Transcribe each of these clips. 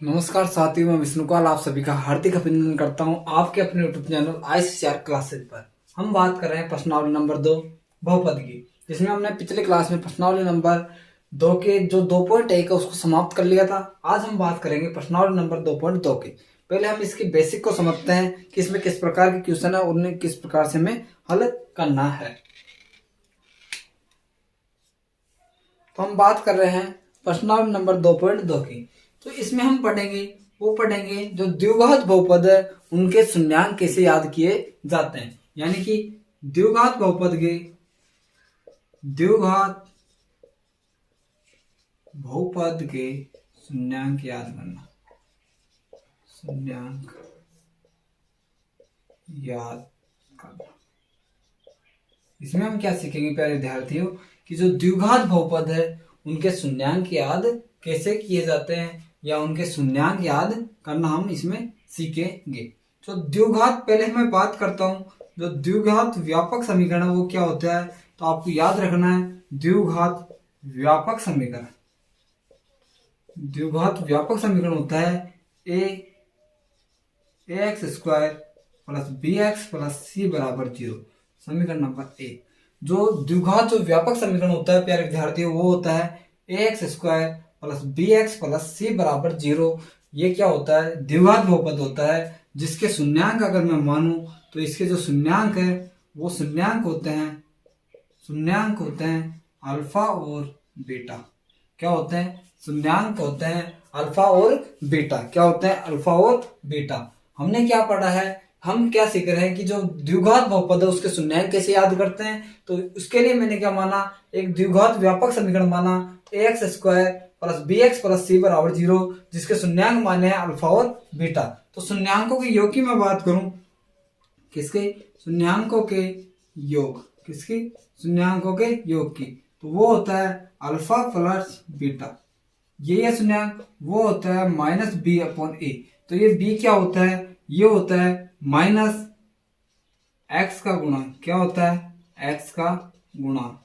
नमस्कार साथियों, मैं विष्णुपाल आप सभी का हार्दिक अभिनंदन करता हूं आपके अपने यूट्यूब चैनल ICCR क्लासेज पर। हम बात कर रहे हैं प्रश्नावली नंबर 2 बहुपद की, जिसमें हमने पिछले क्लास में प्रश्नावली नंबर 2 के जो 2.1 है उसको समाप्त कर लिया था। आज हम बात करेंगे प्रश्नावली नंबर 2.2 की। पहले हम इसकी बेसिक को समझते हैं कि इसमें किस प्रकार के क्वेश्चन है और उन्हें किस प्रकार से हमें हल करना है। तो हम बात कर रहे हैं प्रश्नावली नंबर 2.2 की। तो इसमें हम पढ़ेंगे जो द्विघात बहुपद है उनके शून्यांक कैसे याद किए जाते हैं, यानी कि द्विघात बहुपद के शून्यांक याद करना। इसमें हम क्या सीखेंगे प्यारे विद्यार्थियों कि जो द्विघात बहुपद है उनके शून्यांक याद कैसे किए जाते हैं या उनके शून्यांक याद करना हम इसमें सीखेंगे। तो द्विघात, पहले मैं बात करता हूं जो द्विघात व्यापक समीकरण है वो क्या होता है। तो आपको याद रखना है द्विघात व्यापक समीकरण होता है ax square plus bx plus c बराबर 0। समीकरण नंबर 1 जो द्विघात जो व्यापक समीकरण होता है प्यारे विद्यार्थियों वो होता है ax square plus bx plus c बराबर 0। ये क्या होता है? द्विघात बहुपद होता है जिसके शून्यांक अगर मैं मानूं तो इसके जो शून्यांक है वो शून्यांक होते हैं अल्फा और बीटा। क्या होते हैं? शून्यांक होते हैं अल्फा और बीटा। क्या होते हैं? अल्फा और बीटा। हमने क्या पढ़ा है, हम क्या सीख रहे हैं कि जो द्विघात बहुपद है उसके शून्यांक कैसे याद करते हैं। तो उसके लिए मैंने क्या माना, एक द्विघात व्यापक समीकरण माना ax square plus bx plus c बराबर 0 जिसके शून्यांक माने हैं अल्फा और बीटा। तो शून्यांकों के योग की मैं बात करूं, किसके? शून्यांकों के योग की, तो वो होता है अल्फा प्लस बीटा। ये है शून्यांक, वो होता है माइनस बी अपॉन ए। तो ये b क्या होता है? ये होता है माइनस x का गुणा। क्या होता है? x का गुणा।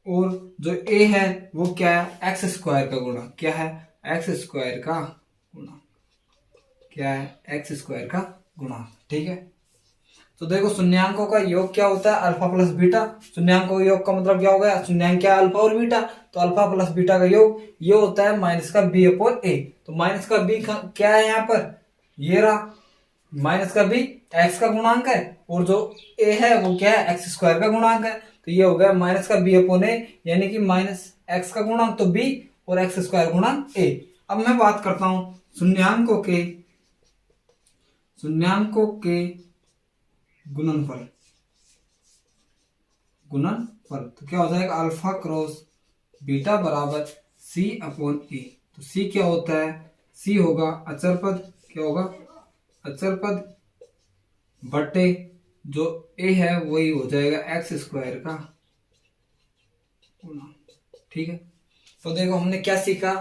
और जो a है वो क्या है? x स्क्वायर का गुणा। क्या है? x स्क्वायर का गुणा। क्या है? x स्क्वायर का गुणा। ठीक है। तो देखो शून्यांकों का योग क्या होता है? Alpha plus beta. शून्यांकों का योग का मतलब क्या हो गया? शून्यांक क्या है? अल्फा और बीटा। तो अल्फा प्लस बीटा का योग ये होता है माइनस का बी अपॉन ए। तो माइनस का बी क्या है यहाँ पर? ये रहा माइनस का बी एक्स का गुणांक है और जो ए है वो क्या है? एक्स स्क्वायर का गुणांक है। तो ये हो गया माइनस का बी अपॉन ए, यानी कि माइनस एक्स का गुणांक तो बी और एक्स स्क्वायर गुणांक ए। अब मैं बात करता हूं शून्यांकों के गुणनफल। तो क्या हो जाएगा? अल्फा क्रॉस बीटा बराबर सी अपॉन ए। तो सी क्या होता है? सी होगा अचर पद। क्या होगा? अचर पद बटे जो ए है वही हो जाएगा एक्स स्क्वायर का गुणा। ठीक है। तो देखो हमने क्या सीखा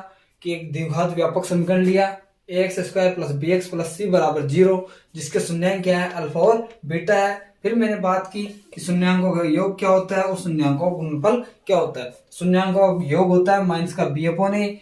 कि एक द्विघात व्यापक समीकरण लिया ax square plus bx plus c बराबर 0 जिसके शून्यांक क्या है? अल्फा और बीटा है। फिर मैंने बात की कि शून्यांकों का योग क्या होता है और शून्यांकों का गुणनफल क्या होता है। शून्यांकों का योग होता है माइनस का b अपॉन ए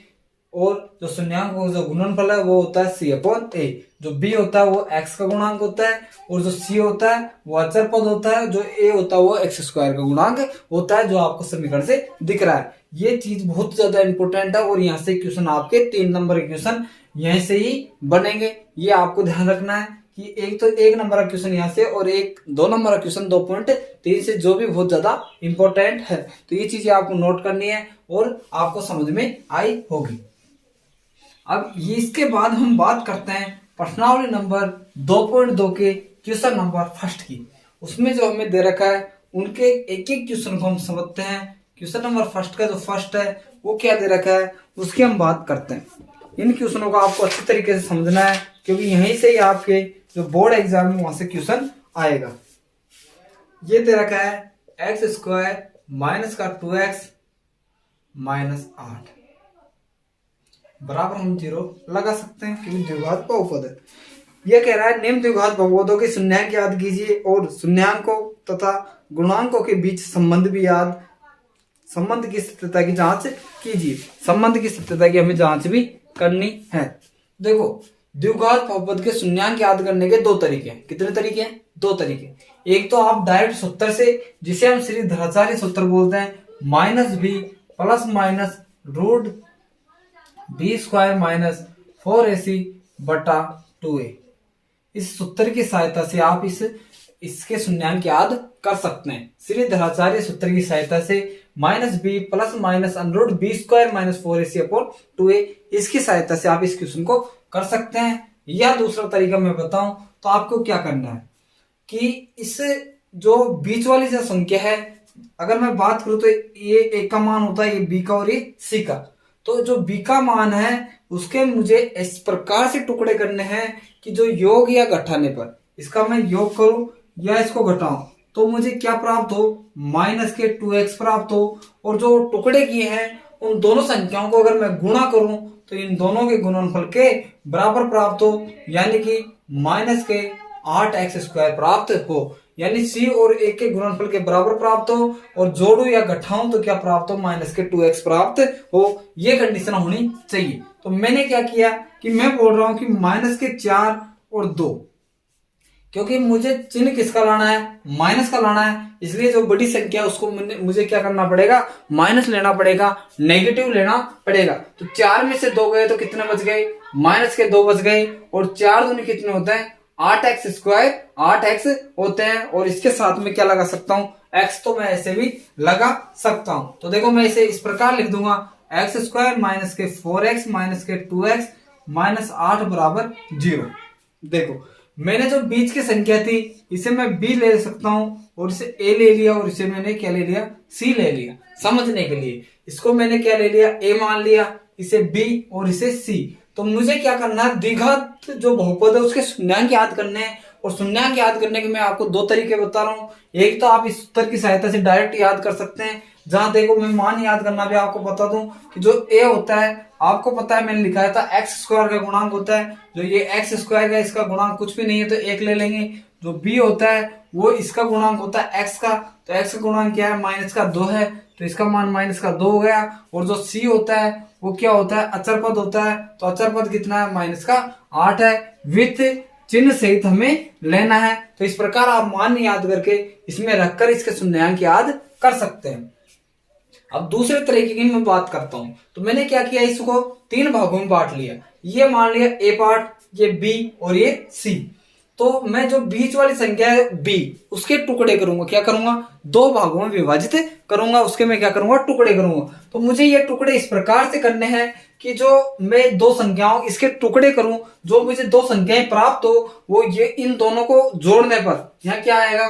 और जो शून्यांकों का जो गुणनफल है वो होता है c अपॉन ए। जो b होता है वो x का गुणांक होता है और जो c होता है वो अचर पद होता है। जो a होता है वो एक्स स्क्वायर का गुणांक होता है जो आपको समीकरण से दिख रहा है। ये चीज बहुत ज्यादा इंपॉर्टेंट है और यहाँ से क्वेश्चन आपके 3 नंबर के क्वेश्चन यहीं से ही बनेंगे। ये आपको ध्यान रखना है कि एक तो 1 नंबर का क्वेश्चन यहाँ से और 2 नंबर का क्वेश्चन 2.3 से जो भी बहुत ज्यादा इंपॉर्टेंट है। तो ये चीजें आपको नोट करनी है और आपको समझ में आई होगी। अब ये इसके बाद हम बात करते हैं प्रश्नावली नंबर 2.2 के क्वेश्चन नंबर फर्स्ट की। उसमें जो हमें दे रखा है उनके एक एक क्वेश्चन को हम समझते हैं। क्वेश्चन नंबर फर्स्ट का जो फर्स्ट है वो क्या दे रखा है उसकी हम बात करते हैं। इन क्वेश्चनों को आपको अच्छी तरीके से समझना है क्योंकि यहीं से ही आपके जो बोर्ड एग्जाम में वहां से क्वेश्चन आएगा। ये दे रखा है एक्स स्क्वायर माइनस का 2x माइनस 8 बराबर हम 0 लगा सकते हैं क्योंकि द्विघात बहुपद है। यह कह रहा है निम्न द्विघात बहुपदों के शून्यांक याद कीजिए और शून्यांकों तथा गुणांकों के बीच संबंध की सत्यता की जांच कीजिए। संबंध की सत्यता की हमें जांच भी करनी है। देखो, द्विघात बहुपद के शून्यांक याद करने के दो तरीके हैं। कितने तरीके हैं? दो तरीके। एक तो आप डायरेक्ट सूत्र से, जिसे हम श्री धराचार्य सूत्र बोलते हैं, minus B plus minus root B square minus 4ac बटा 2a, इस सूत्र की सहायता से आप इसके शून्यांक याद कर सकते हैं। श्री धराचार्य सूत्र की सहायता से minus B plus minus under B square minus 4ac upon 2a, इसकी सहायता से आप इस क्वेश्चन को कर सकते हैं। या दूसरा तरीका मैं बताऊं तो आपको क्या करना है कि इस जो बीच वाली जो संख्या है, अगर मैं बात करूं तो ये ए का मान होता है, ये बी का और ये सी का। तो जो बी का मान है उसके मुझे इस प्रकार से टुकड़े करने हैं कि जो योग या घटाने पर इसका मैं योग करूं या इसको घटाऊं तो मुझे क्या प्राप्त हो, माइनस के 2x प्राप्त हो। और जो टुकड़े किए हैं उन दोनों संख्याओं को अगर मैं गुणा करूं तो इन दोनों के गुणनफल के बराबर प्राप्त हो, यानी कि माइनस के 8x स्क्वायर प्राप्त हो। यानी सी और ए के गुणनफल के बराबर प्राप्त हो और जोड़ू या घटाऊं तो क्या प्राप्त हो, माइनस के 2x प्राप्त हो। ये कंडीशन होनी चाहिए। तो मैंने क्या किया कि मैं बोल रहा हूं कि माइनस के 4 और 2, क्योंकि मुझे चिन्ह किसका लाना है, माइनस का लाना है, इसलिए जो बड़ी संख्या उसको मुझे क्या करना पड़ेगा, माइनस लेना पड़ेगा, नेगेटिव लेना पड़ेगा। तो 4 में से 2 गए तो कितने बच गए, माइनस के 2 बच गए। और 4 दूनी कितने होते हैं, 8x स्क्वायर 8x होते हैं। और इसके साथ में क्या लगा सकता हूं, x तो मैं ऐसे भी लगा सकता हूं। तो देखो मैं इसे इस प्रकार लिख दूंगा, x स्क्वायर माइनस के 4x माइनस के 2x माइनस 8 बराबर 0। देखो मैंने जो बीच की संख्या थी इसे मैं b ले सकता हूं और इसे a ले लिया और इसे मैंने क्या ले लिया, c ले लिया। समझने के लिए इसको मैंने क्या ले लिया, a मान लिया, इसे b और इसे c। तो मुझे क्या करना है, द्विघात जो बहुपद है उसके शून्यांक याद करने हैं। और शून्यांक याद करने के मैं आपको दो तरीके बता रहा हूँ। एक तो आप इस सूत्र की सहायता से डायरेक्ट याद कर सकते हैं, जहां देखो मैं मान याद करना भी आपको बता दूं कि जो a होता है आपको पता है मैंने लिखा था x स्क्वायर का गुणांक होता है। जो ये x स्क्वायर का इसका गुणांक कुछ भी नहीं है तो 1 ले लेंगे। जो b होता है वो इसका गुणांक होता है x का, तो x का गुणांक क्या है, माइनस का 2 है, तो इसका मान माइनस का 2 हो गया। और जो c होता है वो क्या होता है, अचर पद होता है, तो अचर पद कितना है, माइनस का 8 है। विथ चिन्ह सहित हमें लेना है। तो इस प्रकार आप मान याद करके इसमें रखकर इसके शून्यांक याद कर सकते हैं। अब दूसरे तरीके की मैं बात करता हूं। तो मैंने क्या किया, इसको 3 भागों में बांट लिया। ये मान लिया a पार्ट, ये b और ये c। तो मैं जो बीच वाली संख्या है b, उसके टुकड़े करूंगा। क्या करूंगा, 2 भागों में विभाजित करूंगा, उसके मैं क्या करूंगा, टुकड़े करूंगा। तो मुझे ये टुकड़े इस प्रकार से करने हैं कि जो मैं 2 संख्याओं इसके टुकड़े करूं, जो मुझे 2 संख्याएं प्राप्त हो वो ये इन दोनों को जोड़ने पर यहाँ क्या आएगा,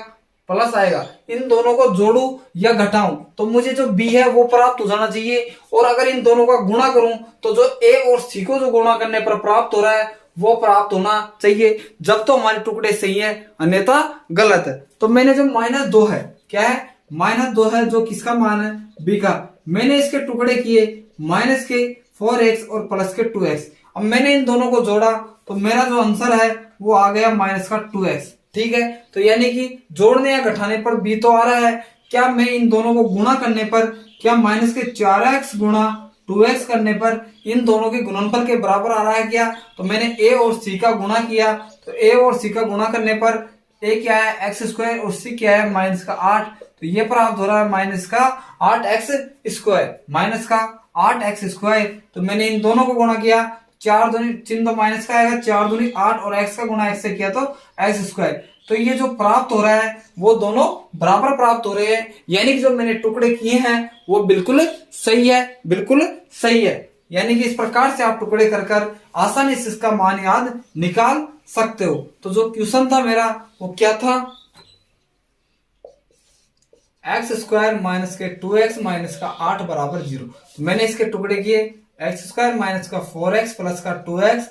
प्लस आएगा। इन दोनों को जोड़ू या घटाऊं तो मुझे जो b है वो प्राप्त हो जाना चाहिए। और अगर इन दोनों का गुणा करूं तो जो a और c को जो गुणा करने पर प्राप्त हो रहा है वो प्राप्त होना चाहिए, जब तो हमारे टुकड़े सही है, अन्यथा गलत है। तो मैंने जो -2 है, क्या है, -2 है, जो किसका मान है, b का। मैंने इसके टुकड़े किए माइनस के 4x और प्लस के 2x। अब मैंने इन दोनों को जोड़ा तो मेरा जो आंसर है वो आ गया माइनस का 2x। ठीक है, तो यानी कि जोड़ने या घटाने पर b तो आ रहा है, क्या मैं इन दोनों को गुणा करने पर, क्या माइनस के 4x गुणा 2x करने पर इन दोनों के गुणनफल के बराबर आ रहा है क्या। तो मैंने a और c का गुणा किया, तो a और c का गुणा करने पर a क्या है, x स्क्वायर, और c क्या है, माइनस का 8। तो ये प्राप्त हो रहा है माइनस का 8x स्क्वायर, माइनस का 8x स्क्वायर। तो मैंने इन दोनों को गुणा किया, 4 दूनी चिन्ह तो माइनस का आएगा, 4 दूनी 8 और x का गुणा x से किया तो x स्क्वायर। तो ये जो प्राप्त हो रहा है वो दोनों बराबर प्राप्त हो रहे हैं, यानी कि जो मैंने टुकड़े किए हैं वो बिल्कुल सही है, बिल्कुल सही है। यानी कि इस प्रकार से आप टुकड़े कर कर आसानी से इसका मान याद निकाल सकते हो। तो जो क्वेश्चन था मेरा वो क्या था, x स्क्वायर माइनस के 2x माइनस का 8 बराबर 0। तो मैंने इसके टुकड़े किए, x स्क्वायर माइनस का 4x प्लस का 2x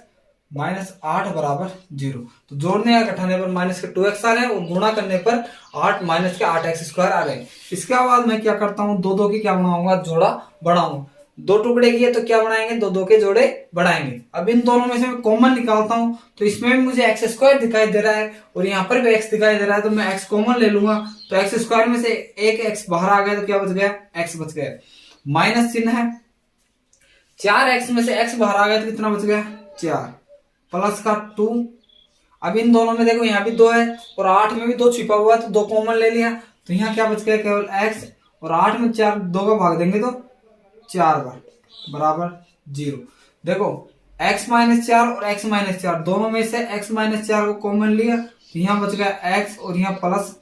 माइनस 8 बराबर 0। तो जोड़ने या घटाने पर माइनस के 2x आ रहे हैं और गुणा करने पर 8 माइनस के 8x स्क्वायर आ रहे हैं। इसके बाद मैं क्या करता हूँ, 2 की क्या बनाऊंगा, जोड़ा बढ़ाऊंगा। 2 टुकड़े किए तो क्या बनाएंगे, 2 के जोड़े बढ़ाएंगे। अब इन दोनों में से मैं कॉमन निकालता हूं, तो इसमें भी मुझे x स्क्वायर दिखाई दे रहा है और यहाँ पर भी x दिखाई दे रहा है, तो मैं x कॉमन ले लूंगा। तो x स्क्वायर में से एक x बाहर आ गया तो क्या बच गया, x बच गया। माइनस चिन्ह है, 4x में से x बाहर आ गया तो कितना बच गया, 4। प्लस का 2। अब इन दोनों में देखो यहाँ भी 2 है और 8 में भी 2 छिपा हुआ है, तो 2 कॉमन ले लिया, तो यहाँ क्या बच गया केवल x, और 8 में 4 2 का भाग देंगे तो 4 बार बराबर 0। देखो x माइनस 4 और x माइनस 4 दोनों में से x माइनस 4 को कॉमन लिया, तो यहाँ बच गया x और यहाँ प्लस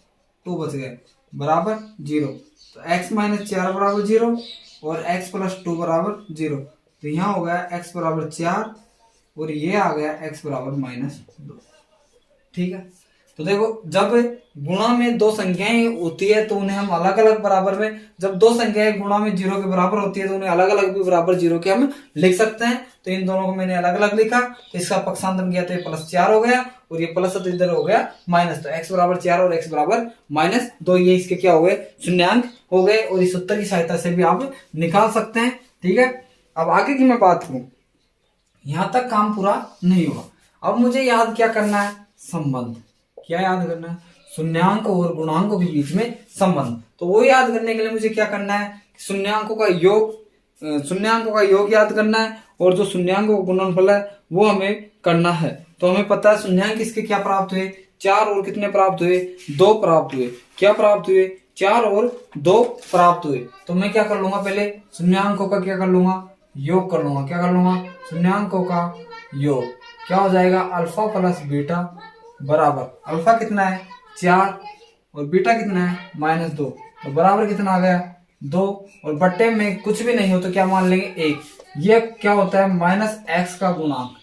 2 बच गया बराबर 0। तो x माइनस 4 बराबर 0 और x प्लस 2 बराबर 0। तो यहाँ हो गया x बराबर 4 और ये आ गया x बराबर -2। ठीक है, तो देखो जब गुणा में दो संख्याएं होती है तो उन्हें हम अलग अलग बराबर में, जब दो संख्याएं गुणा में 0 के बराबर होती है तो उन्हें अलग अलग भी बराबर 0 के हम लिख सकते हैं। तो इन दोनों को मैंने अलग अलग लिखा, तो इसका पक्षांतर किया तो ये +4 हो गया और ये प्लस तो इधर हो गया माइनस, तो x बराबर 4 और x बराबर -2 ये इसके क्या हो गए, शून्यांक हो गए, और इस उत्तर की सहायता से भी आप निकाल सकते हैं। ठीक है, अब आगे की मैं बात करूं, यहां तक काम पूरा नहीं हुआ। अब मुझे याद क्या करना है, संबंध। क्या याद करना है, शून्यांक और गुणांकों के बीच में संबंध। तो वो याद करने के लिए मुझे क्या करना है, शून्यांकों का योग याद करना है, और जो शून्यांकों का गुणनफल है वो हमें करना है। तो हमें पता है शून्यांक इसके क्या प्राप्त हुए, 4 और कितने प्राप्त हुए, 2 प्राप्त हुए। क्या प्राप्त हुए, 4 और 2 प्राप्त हुए। तो मैं क्या कर लूंगा, पहले शून्यांकों का क्या कर लूंगा, योग कर लूंगा। क्या कर लूंगा, शून्यांकों का योग। क्या हो जाएगा, अल्फा प्लस बीटा बराबर, अल्फा कितना है 4 और बीटा कितना है -2, तो बराबर कितना आ गया 2, और बट्टे में कुछ भी नहीं हो तो क्या मान लेंगे 1। ये क्या होता है, -x का गुणांक।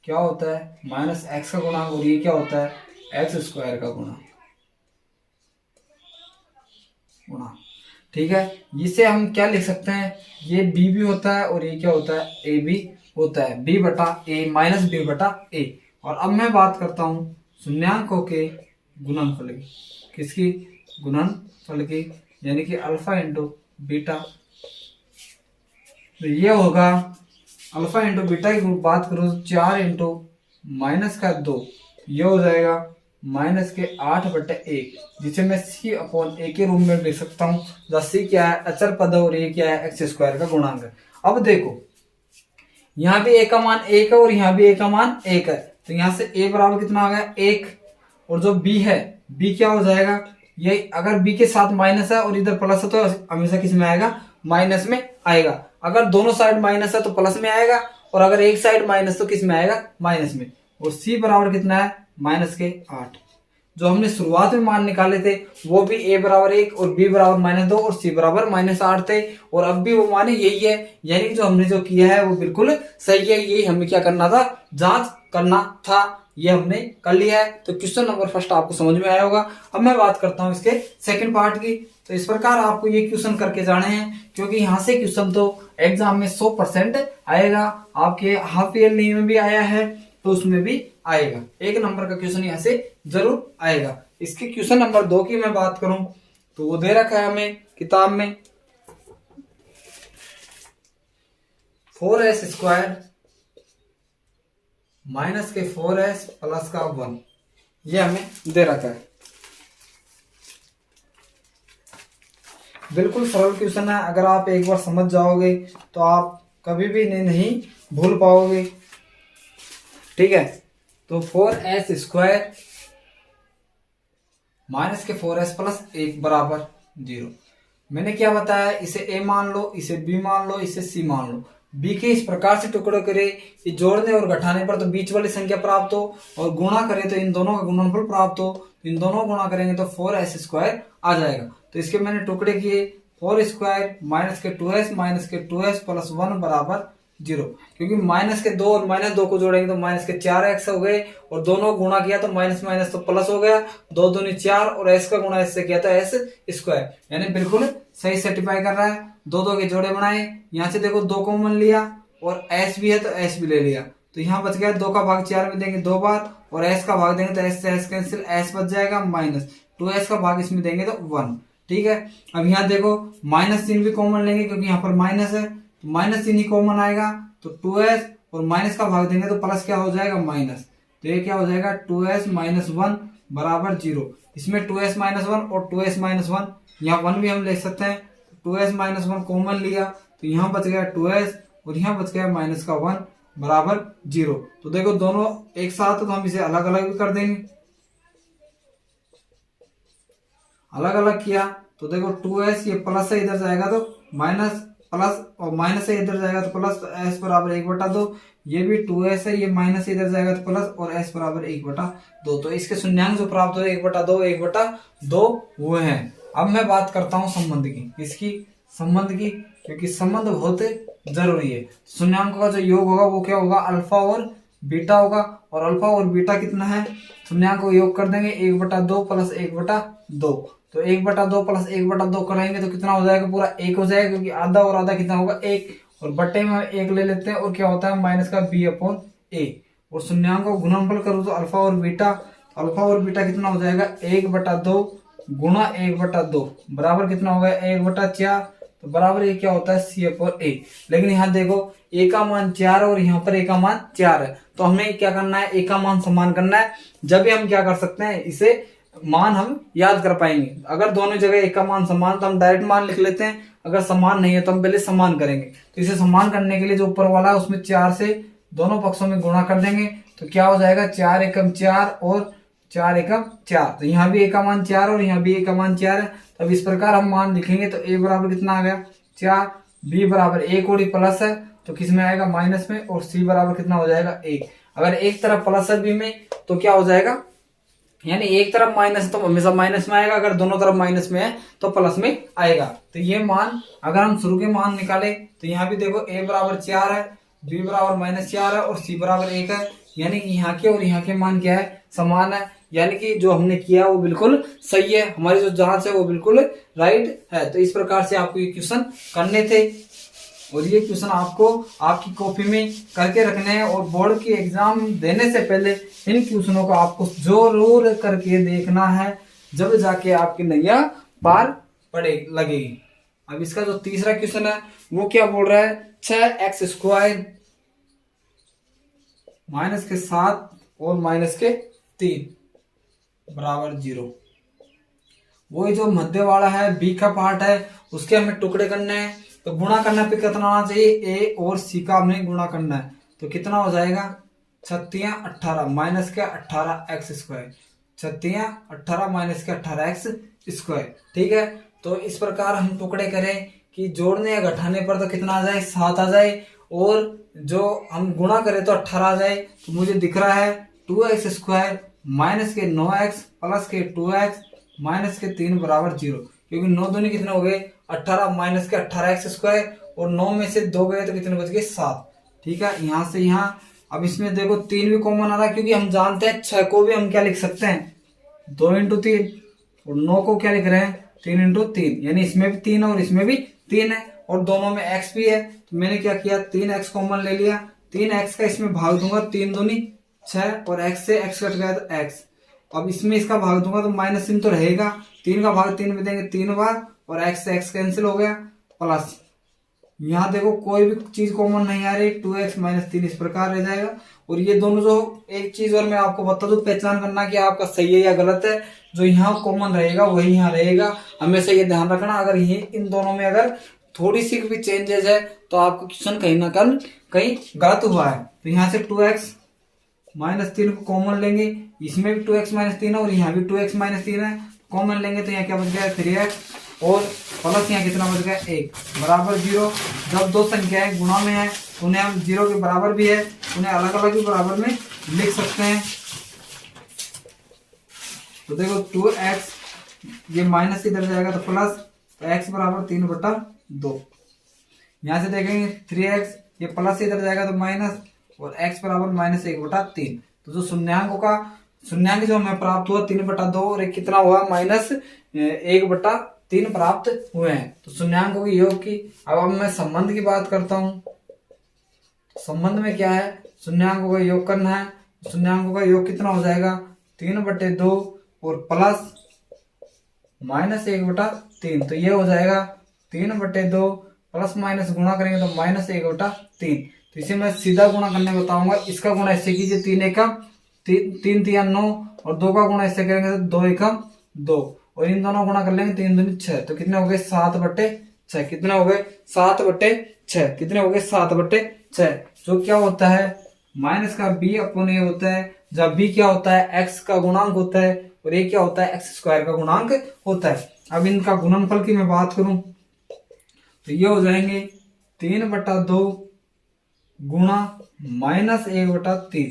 क्या होता है, -x का गुणांक, और ये क्या होता है, x² का गुणांक। ठीक है, इसे हम क्या लिख सकते हैं, ये b भी होता है और ये क्या होता है, a भी होता है, b बटा a -b बटा a। और अब मैं बात करता हूं शून्यांकों के गुणनफल की। किसकी, गुणनफल की, यानी कि अल्फा इंटू बीटा। तो ये होगा अल्फा इंटू बीटा की बात करूं 4 इंटू -2, ये हो जाएगा -8/1, जिसे मैं c/a के रूप में लिख सकता हूं, जहां c क्या है, अचर पद है, और ये क्या है, x² का गुणांक है। अब देखो यहाँ भी a का मान 1 है और यहाँ भी a का मान 1 है, तो यहाँ से a बराबर कितना आ गया 1, और जो b है, b क्या हो जाएगा, ये अगर b के साथ माइनस है और इधर प्लस है तो हमेशा किस में आएगा, माइनस में आएगा। अगर दोनों साइड माइनस है तो प्लस में आएगा, और अगर एक साइड माइनस तो किस में आएगा, माइनस में। और c बराबर कितना है, -8। जो हमने शुरुआत में मान निकाले थे वो भी a बराबर 1 और b बराबर -2 और c बराबर -8 थे, और अब भी वो माने यही है, यानी कि जो हमने जो किया है वो बिल्कुल सही है। यही हमें क्या करना था, जांच करना था, ये हमने कर लिया है। तो क्वेश्चन नंबर फर्स्ट आपको समझ में आया होगा। अब मैं बात करता हूँ इसके सेकंड पार्ट की। तो इस प्रकार आपको ये क्वेश्चन करके जाने हैं, क्योंकि यहाँ से क्वेश्चन तो एग्जाम में 100% आएगा। आपके हाफ ईयरली में भी आया है तो उसमें भी आएगा, 1 नंबर का क्वेश्चन यहाँ से जरूर आएगा। इसके क्वेश्चन नंबर 2 की मैं बात करूं तो वो दे रखा है हमें किताब में, 4s² माइनस के 4s प्लस का 1, ये हमें दे रखा है। बिल्कुल सरल क्वेश्चन है, अगर आप एक बार समझ जाओगे तो आप कभी भी नहीं भूल पाओगे। ठीक है, तो 4s² माइनस के 4s प्लस 1 बराबर 0। मैंने क्या बताया, इसे a मान लो, इसे b मान लो, इसे c मान लो। b के इस प्रकार से टुकड़े करे कि जोड़ने और घटाने पर तो बीच वाली संख्या प्राप्त हो, और गुणा करें तो इन दोनों का गुणनफल प्राप्त हो। इन दोनों गुणा करेंगे तो 4s² आ जाएगा। तो इसके मैंने टुकड़े किए, 4² माइनस के 2s माइनस के 2s प्लस 1 बराबर 0, क्योंकि माइनस के 2 और -2 को जोड़ेंगे तो माइनस के 4x हो गए, और दोनों गुणा किया तो माइनस माइनस तो प्लस हो गया, 2 दूनी 4, और s का गुणा इससे किया तो s², यानी बिल्कुल सही सेटिफाई कर रहा है। 2 के जोड़े बनाए, यहाँ से देखो 2 कॉमन लिया और s भी है तो s भी ले लिया, तो यहाँ बच गया 2 का भाग 4 में देंगे 2 बार, और s का भाग देंगे तो s से s कैंसिल, s बच जाएगा माइनस, 2s का भाग इसमें देंगे तो 1। ठीक है, अब यहाँ देखो माइनस चिन्ह भी कॉमन लेंगे क्योंकि यहाँ पर माइनस है, तो माइनस चिन्ह ही कॉमन आएगा, तो 2s और माइनस का भाग देंगे तो प्लस क्या हो जाएगा, माइनस। तो ये क्या हो जाएगा 2s - 1 बराबर 0। इसमें 2s - 1 और 2s - 1, यहाँ 1 भी हम ले सकते हैं, 2s - 1 कॉमन लिया तो यहाँ बच गया 2s और यहाँ बच गया -1, बराबर 0। तो देखो दोनों एक साथ, तो हम इसे अलग अलग भी कर देंगे। अलग अलग किया तो देखो 2s, ये प्लस है इधर जाएगा तो माइनस, प्लस और माइनस है इधर जाएगा तो प्लस, तो s बराबर 1/2। ये भी 2s है, ये माइनस इधर जाएगा तो प्लस, और s बराबर 1/2। तो इसके शून्यांक जो प्राप्त हुए 1/2 1/2 हुए हैं। अब मैं बात करता हूँ संबंध की, इसकी संबंध की, क्योंकि संबंध बहुत जरूरी है। शून्यांकों का जो योग होगा वो क्या होगा, अल्फा और बीटा होगा। और अल्फा और बीटा कितना है, शून्यांक को योग कर देंगे 1/2 प्लस 1/2। तो 1/2 प्लस 1/2 कराएंगे तो कितना हो जाएगा, पूरा 1 हो जाएगा, क्योंकि आधा और आधा कितना होगा 1, और बट्टे में 1 ले लेते हैं, और क्या होता है माइनस का b/a। और शून्यांक को गुणनफल करूँ तो अल्फा और बीटा, कितना हो जाएगा 1/2 गुणा 1/2 बराबर कितना होगा 1/4। तो बराबर ये क्या होता है c/a। लेकिन यहाँ देखो a का मान 4 और यहाँ पर a का मान 4 है, तो हमें क्या करना है, a का मान समान करना है। जब भी हम क्या कर सकते हैं, इसे मान हम याद कर पाएंगे। अगर दोनों जगह एक का मान समान तो हम डायरेक्ट मान लिख लेते हैं, अगर समान नहीं है तो हम पहले समान करेंगे। तो इसे समान करने के लिए जो ऊपर वाला है उसमें 4 से दोनों पक्षों में गुणा कर देंगे, तो क्या हो जाएगा 4 एकम 4 और 4 एकम 4। तो यहाँ भी a का मान 4 और यहाँ भी a का मान 4 है। तो अब इस प्रकार हम मान लिखेंगे, तो a बराबर कितना आ गया 4, b बराबर 1 और प्लस है तो किस में आएगा माइनस में, और c बराबर कितना हो जाएगा 1। अगर एक तरफ प्लस है b में तो क्या हो जाएगा, यानी एक तरफ माइनस है तो हमेशा माइनस में आएगा, अगर दोनों तरफ माइनस में है तो प्लस में आएगा। तो ये मान अगर हम शुरू के मान निकाले तो यहाँ भी देखो a बराबर 4 है, b बराबर -4 है और c बराबर 1 है, यानी कि यहाँ के और यहाँ के मान क्या है, समान है। यानी कि जो हमने किया वो बिल्कुल सही है, हमारी जो जांच है वो बिल्कुल राइट है। तो इस प्रकार से आपको ये क्वेश्चन करने थे, और ये क्वेश्चन आपको आपकी कॉपी में करके रखने हैं, और बोर्ड की एग्जाम देने से पहले इन क्वेश्चनों को आपको जरूर करके देखना है, जब जाके आपकी नैया पार पड़े लगेगी। अब इसका जो तीसरा क्वेश्चन है वो क्या बोल रहा है, 6x² -7 और -3 बराबर 0। वही जो मध्य वाला है बी का पार्ट है उसके हमें टुकड़े करने हैं, तो गुणा करने पे कितना आना चाहिए, a और c का हमें गुणा करना है। तो कितना हो जाएगा 18 माइनस के 18x², 18 माइनस के 18x²। ठीक है, तो इस प्रकार हम टुकड़े करें कि जोड़ने या घटाने पर तो कितना आ जाए 7 आ जाए, और जो हम गुणा करें तो 18 आ जाए। तो मुझे दिख रहा है 2x² माइनस के 9x प्लस के 2x माइनस के 3 बराबर 0, क्योंकि 9 दूनी कितने हो गए 18 माइनस के 18x², और 9 में से 2 गए तो कितने बच गए 7। ठीक है, यहाँ से यहाँ अब इसमें देखो 3 भी कॉमन आ रहा है, क्योंकि हम जानते हैं 6 को भी हम क्या लिख सकते हैं 2 × 3, और 9 को क्या लिख रहे हैं 3 × 3, यानी इसमें भी 3 और इसमें भी 3 है, और दोनों में x भी है। तो मैंने क्या किया 3x कॉमन ले लिया, 3x का इसमें भाग दूंगा, 3 दूनी 6 और x से x कट गया तो x। अब इसमें इसका भाग दूंगा तो माइनस चिन्ह तो रहेगा, 3 का भाग 3 में देंगे 3 बार, और x से x कैंसिल हो गया, प्लस यहाँ देखो कोई भी चीज कॉमन नहीं आ रही, 2x - 3 इस प्रकार रह जाएगा। और ये दोनों जो एक चीज और मैं आपको बता दूं, पहचान करना कि आपका सही है या गलत है, जो यहाँ कॉमन रहेगा वही यहाँ रहेगा, हमेशा ये ध्यान रखना। अगर ये इन दोनों में अगर थोड़ी सी भी चेंजेस है तो आपका क्वेश्चन कहीं ना कहीं गलत हुआ है। तो यहाँ से 2x - 3 को कॉमन लेंगे, इसमें भी 2x - 3 है और यहाँ भी 2x - 3 है, कॉमन लेंगे तो यहाँ क्या बच गया 3x, और प्लस यहाँ कितना बच गया 1 बराबर 0। जब दो संख्याएं गुणा में है उन्हें हम 0 के बराबर भी है, उन्हें अलग अलग भी बराबर में लिख सकते हैं। तो देखो 2x ये माइनस इधर जाएगा तो प्लस, तो x बराबर 3/2। यहाँ से देखेंगे 3x ये प्लस इधर जाएगा तो माइनस, और x बराबर -1/3। तो जो शून्यांक जो हमें प्राप्त हुआ 3/2 और एक कितना हुआ -1/3 प्राप्त हुए हैं। तो शून्यांकों के योग की अब मैं संबंध की बात करता हूं। संबंध में क्या है, शून्यांकों का योग करना है। शून्यांकों का योग कितना हो जाएगा 3/2 और प्लस -1/3। तो ये हो जाएगा 3/2 प्लस माइनस गुणा करेंगे तो -1/3। तो इसे मैं सीधा गुणा करने बताऊंगा। इसका गुणा इससे कीजिए 3 एकम 3 3 9, और 2 का गुणा इससे करेंगे तो 2 एकम 2, और इन दोनों गुणा कर लेंगे 3 दूनी 6। तो कितने हो गए 7/6। कितने हो गए 7/6, कितने हो गए 7/6। 6, जो क्या होता है माइनस का b अपॉन a होता है, जब b क्या होता है x का गुणांक होता है और a क्या होता है एक्स स्क्वायर का गुणांक होता है। अब इनका गुणनफल की मैं बात करूं तो ये हो जाएंगे 3/2 गुणा -1/3,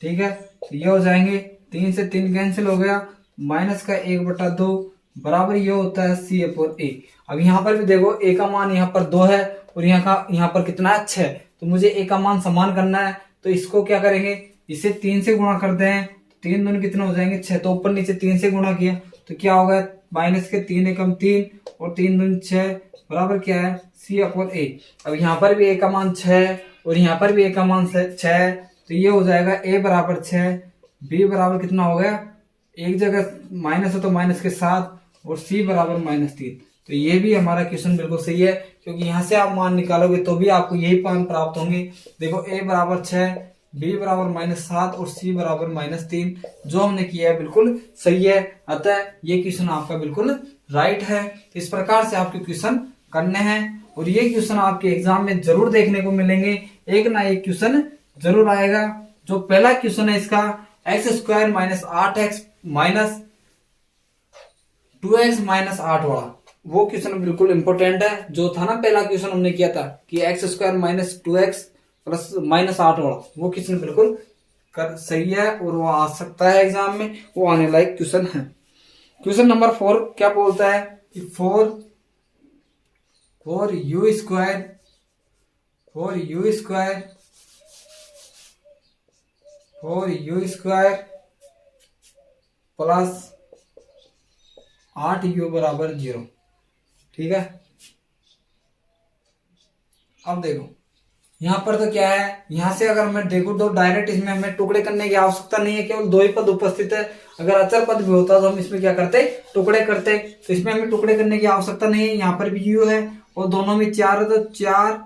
ठीक है। तो ये हो जाएंगे 3 से 3 कैंसिल हो गया, माइनस का 1/2 बराबर ये होता है c अपॉन a। अब यहाँ पर भी देखो a का मान यहाँ पर 2 है और यहाँ पर कितना है 6, तो मुझे a का मान समान करना है, तो इसको क्या करेंगे इसे 3 से गुणा करते हैं, 3 दूनी कितने हो जाएंगे 6, तो ऊपर नीचे 3 से गुणा किया तो क्या होगा माइनस के 3 एकम 3 और 3 दूनी 6 बराबर क्या है c अपॉन a। अब यहाँ पर भी a का मान 6 और यहाँ पर भी a का मान 6, तो ये हो जाएगा a बराबर 6, b बराबर कितना हो गया, एक जगह माइनस है तो माइनस के 7 और c बराबर -3। तो ये भी हमारा क्वेश्चन बिल्कुल सही है, क्योंकि यहाँ से आप मान निकालोगे तो भी आपको यही मान प्राप्त होंगे। देखो a बराबर 6, b बराबर -7 और c बराबर -3, जो हमने किया है बिल्कुल सही है। अतः ये क्वेश्चन आपका बिल्कुल राइट है। इस प्रकार से आपके क्वेश्चन करने हैं और ये क्वेश्चन आपके एग्जाम में जरूर देखने को मिलेंगे, एक ना एक क्वेश्चन जरूर आएगा। जो पहला क्वेश्चन है इसका x² - 8x - 2x - 8 वाला, वो क्वेश्चन बिल्कुल इंपॉर्टेंट है। जो था ना पहला क्वेश्चन हमने किया था कि x² - 2x + -8 वाला, वो क्वेश्चन बिल्कुल सही है और वो आ सकता है एग्जाम में, वो आने लायक क्वेश्चन है। क्वेश्चन नंबर 4 क्या बोलता है कि 4u² प्लस 8u बराबर 0, ठीक है। अब देखो यहाँ पर तो क्या है, यहाँ से अगर मैं देखूं तो डायरेक्ट इसमें हमें टुकड़े करने की आवश्यकता नहीं है, केवल 2 ही पद उपस्थित है। अगर अचर पद भी होता तो हम इसमें क्या करते टुकड़े करते, तो इसमें हमें टुकड़े करने की आवश्यकता नहीं है। यहाँ पर भी u है और दोनों में 4 है, तो 4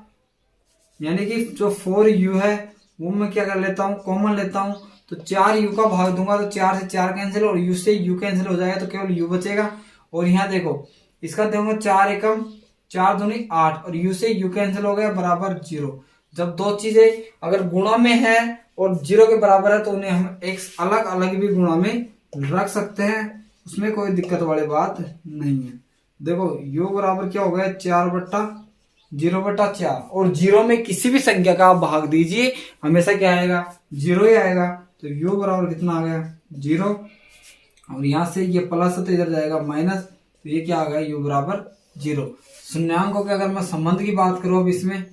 यानी कि जो 4u है वो मैं क्या कर लेता हूँ कॉमन लेता हूँ, तो 4u का भाग दूंगा तो 4 से 4 कैंसिल और u से u कैंसिल हो जाएगा, तो केवल u बचेगा। और यहाँ देखो इसका दूंगा 4 एकम 4 दूनी 8 और u से u कैंसिल हो गया बराबर 0। जब दो चीजें अगर गुणा में है और 0 के बराबर है तो उन्हें हम एक अलग अलग भी गुणा में रख सकते हैं, उसमें कोई दिक्कत वाली बात नहीं है। देखो u बराबर क्या हो गया 4/0/4 और 0 में किसी भी संख्या का आप भाग दीजिए हमेशा क्या आएगा 0 ही आएगा, तो u बराबर कितना आ गया 0 और यहाँ से ये प्लस है तो इधर जाएगा माइनस, तो ये क्या आ गया u बराबर 0। शून्यांकों के अगर मैं संबंध की बात करूं अब इसमें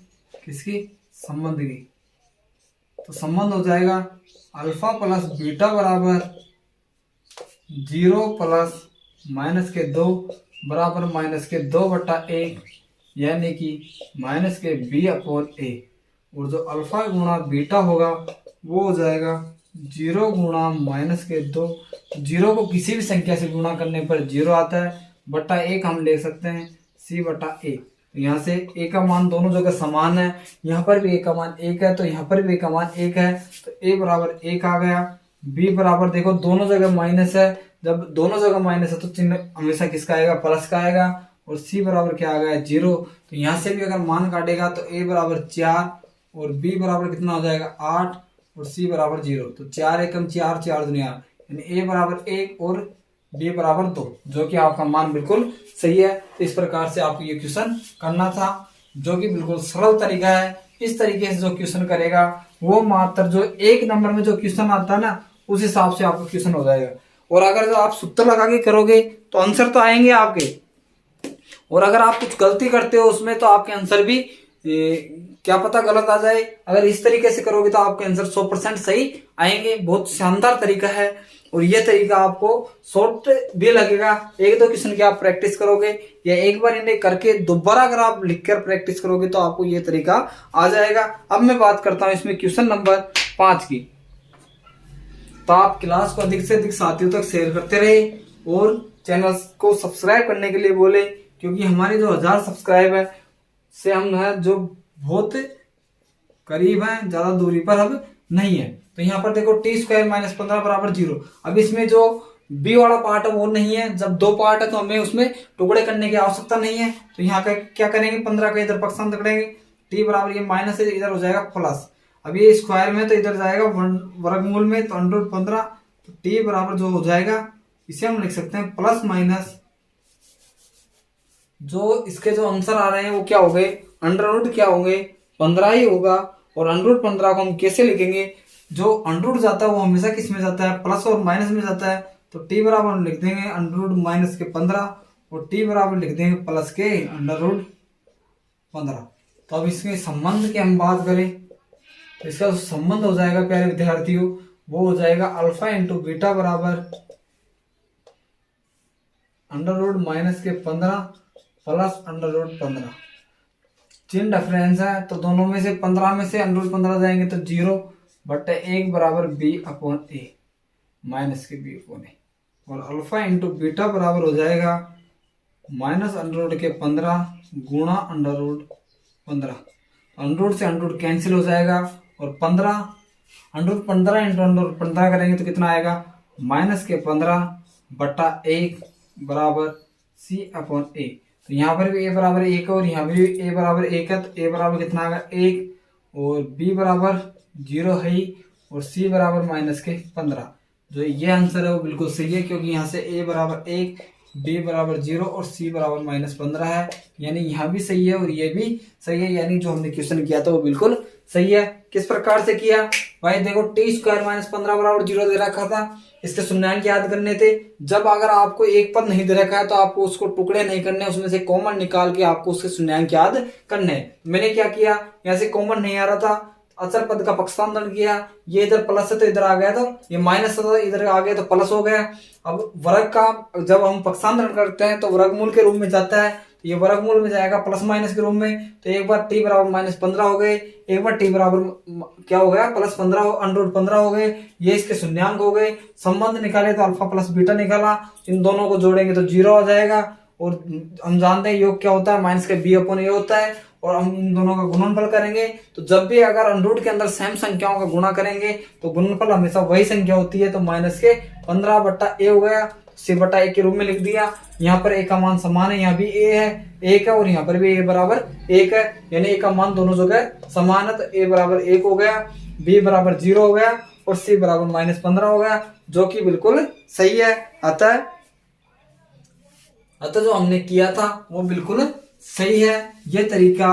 किसकी संबंध की, तो संबंध हो जाएगा अल्फा प्लस बीटा बराबर 0 प्लस -2 बराबर -2/1 यानी कि -b अपॉन a, और जो अल्फा गुणा बीटा होगा वो हो जाएगा 0 गुणा -2। 0 को किसी भी संख्या से गुणा करने पर 0 आता है, बटा 1 हम ले सकते हैं c/a। यहाँ से a का मान दोनों जगह समान है, यहाँ पर भी a का मान 1 है तो यहाँ पर भी a का मान 1 है, तो a बराबर 1 आ गया। b बराबर देखो दोनों जगह माइनस है, जब दोनों जगह माइनस है तो चिन्ह हमेशा किसका आएगा प्लस का आएगा, और c बराबर क्या आ गया 0। तो यहाँ से भी अगर मान काटेगा तो a बराबर 4 और b बराबर कितना हो जाएगा 8 और c बराबर 0, तो 4 एकम 4 4 दूनी 8 यानी a बराबर 1 और b बराबर 2, जो कि आपका मान बिल्कुल सही है। तो इस प्रकार से आपको ये क्वेश्चन करना था, जो कि बिल्कुल सरल तरीका है। इस तरीके से जो क्वेश्चन करेगा वो मात्र जो 1 नंबर में जो क्वेश्चन आता है ना उस हिसाब से आपका क्वेश्चन हो जाएगा। और अगर जो आप सूत्र लगा के करोगे तो आंसर तो आएंगे आपके, और अगर आप कुछ गलती करते हो उसमें तो आपके आंसर भी क्या पता गलत आ जाए। अगर इस तरीके से करोगे तो आपके आंसर 100% सही आएंगे। बहुत शानदार तरीका है और ये तरीका आपको शॉर्ट भी लगेगा। 1-2 क्वेश्चन की आप प्रैक्टिस करोगे या एक बार इन्हें करके दोबारा अगर आप लिखकर प्रैक्टिस करोगे तो आपको ये तरीका आ जाएगा। अब मैं बात करता हूं इसमें क्वेश्चन नंबर 5 की। तो आप क्लास को अधिक से अधिक साथियों तक शेयर करते रहे और चैनल को सब्सक्राइब करने के लिए बोले, क्योंकि हमारे जो 1000 सब्सक्राइब है से हम है जो बहुत करीब है, ज्यादा दूरी पर अब नहीं है। तो यहाँ पर देखो t² - 15 बराबर 0। अब इसमें जो b वाला पार्ट है वो नहीं है, जब 2 पार्ट है तो हमें उसमें टुकड़े करने की आवश्यकता नहीं है। तो यहाँ का क्या करेंगे 15 का इधर पक्षांतर करेंगे टी बराबर ये माइनस है इधर हो जाएगा प्लस। अब ये स्क्वायर में तो इधर जाएगा वर्गमूल में तो अंडर रूट 15, तो टी बराबर जो हो जाएगा इसे हम लिख सकते हैं प्लस माइनस, जो इसके जो आंसर आ रहे हैं वो क्या हो गए, अंडर रूट क्या होंगे 15 ही होगा। और अंडर रूट 15 को हम कैसे लिखेंगे, जो अंडर रूट जाता है वो हमेशा किस में जाता है, प्लस और माइनस में जाता है। तो टी बराबर हम लिख देंगे अंडर रूट माइनस के 15 और टी बराबर लिख देंगे प्लस के अंडर रूट 15। तो अब इसके संबंध की हम बात करें तो इसका जो संबंध हो जाएगा प्यारे विद्यार्थियों वो हो जाएगा अल्फा इंटू बीटा बराबर अंडर रूट माइनस के 15 प्लस अंडर रूट 15। चिन्ह डिफरेंस है तो दोनों में से 15 में से अंडर रूट 15 जाएंगे तो 0 बटे 1 बराबर बी अपॉन ए माइनस के बी अपॉन ए। और अल्फा इंटू बीटा बराबर हो जाएगा माइनस अंडर रूट के 15 गुणा अंडर रूट 15। अंडर रूट से अंडर रूट कैंसिल हो जाएगा और 15 under root 15 into under root 15 करेंगे तो कितना आएगा माइनस के 15 बटा 1 बराबर सी अपॉन ए। तो यहाँ पर भी ए बराबर 1 है और यहाँ भी ए बराबर 1 है, तो ए बराबर कितना आएगा 1 और बी बराबर 0 है ही और सी बराबर माइनस के 15। जो ये आंसर है वो बिल्कुल सही है क्योंकि यहाँ से ए बराबर 1 बी बराबर 0 और सी बराबर माइनस 15 है, यानी यहाँ भी सही है और ये भी सही है, यानी जो हमने क्वेश्चन किया था वो बिल्कुल सही है। किस प्रकार से किया भाई, देखो टी स्क्वायर माइनस 15 बराबर 0 दे रखा था, इसके शून्यांक याद करने थे। जब अगर आपको एक पद नहीं दे रखा है तो आपको उसको टुकड़े नहीं करने, उसमें से कॉमन निकाल के आपको उसके शून्यांक याद करने। मैंने क्या किया, यहाँ से कॉमन नहीं आ रहा था, अचर पद का पक्षांतरण किया, ये इधर प्लस है तो इधर आ गया, तो ये माइनस था इधर आ गया तो प्लस हो गया। अब वर्ग का जब हम पक्षांतरण करते हैं तो वर्गमूल के रूप में जाता है, तो ये वर्गमूल में जाएगा प्लस माइनस के रूप में। तो एक बार टी बराबर माइनस 15 हो गए, एक बार टी बराबर क्या हो गया प्लस 15 अंडर रूट 15 हो गए, ये इसके शून्यांक हो गए। संबंध निकाले तो अल्फा प्लस बीटा निकाला, इन दोनों को जोड़ेंगे तो 0 हो जाएगा। और हम जानते हैं योग क्या होता है, माइनस का बी अपॉन ए होता है। और हम इन दोनों का गुणनफल करेंगे तो जब भी अगर अंडर के अंदर सेम संख्याओं का गुणा करेंगे तो गुणनफल हमेशा वही संख्या होती है। तो माइनस के 15 बट्टा ए हो गया, सी बट्टा ए के रूप में लिख दिया। यहाँ पर ए का मान समान है, यहाँ भी ए है 1 है और यहाँ पर भी ए बराबर 1 है, यानी ए का मान दोनों जगह समान है। तो ए बराबर 1 हो गया, बी बराबर 0 हो गया और सी बराबर माइनस 15 हो गया, जो कि बिल्कुल सही है। अतः जो हमने किया था वो बिल्कुल सही है। ये तरीका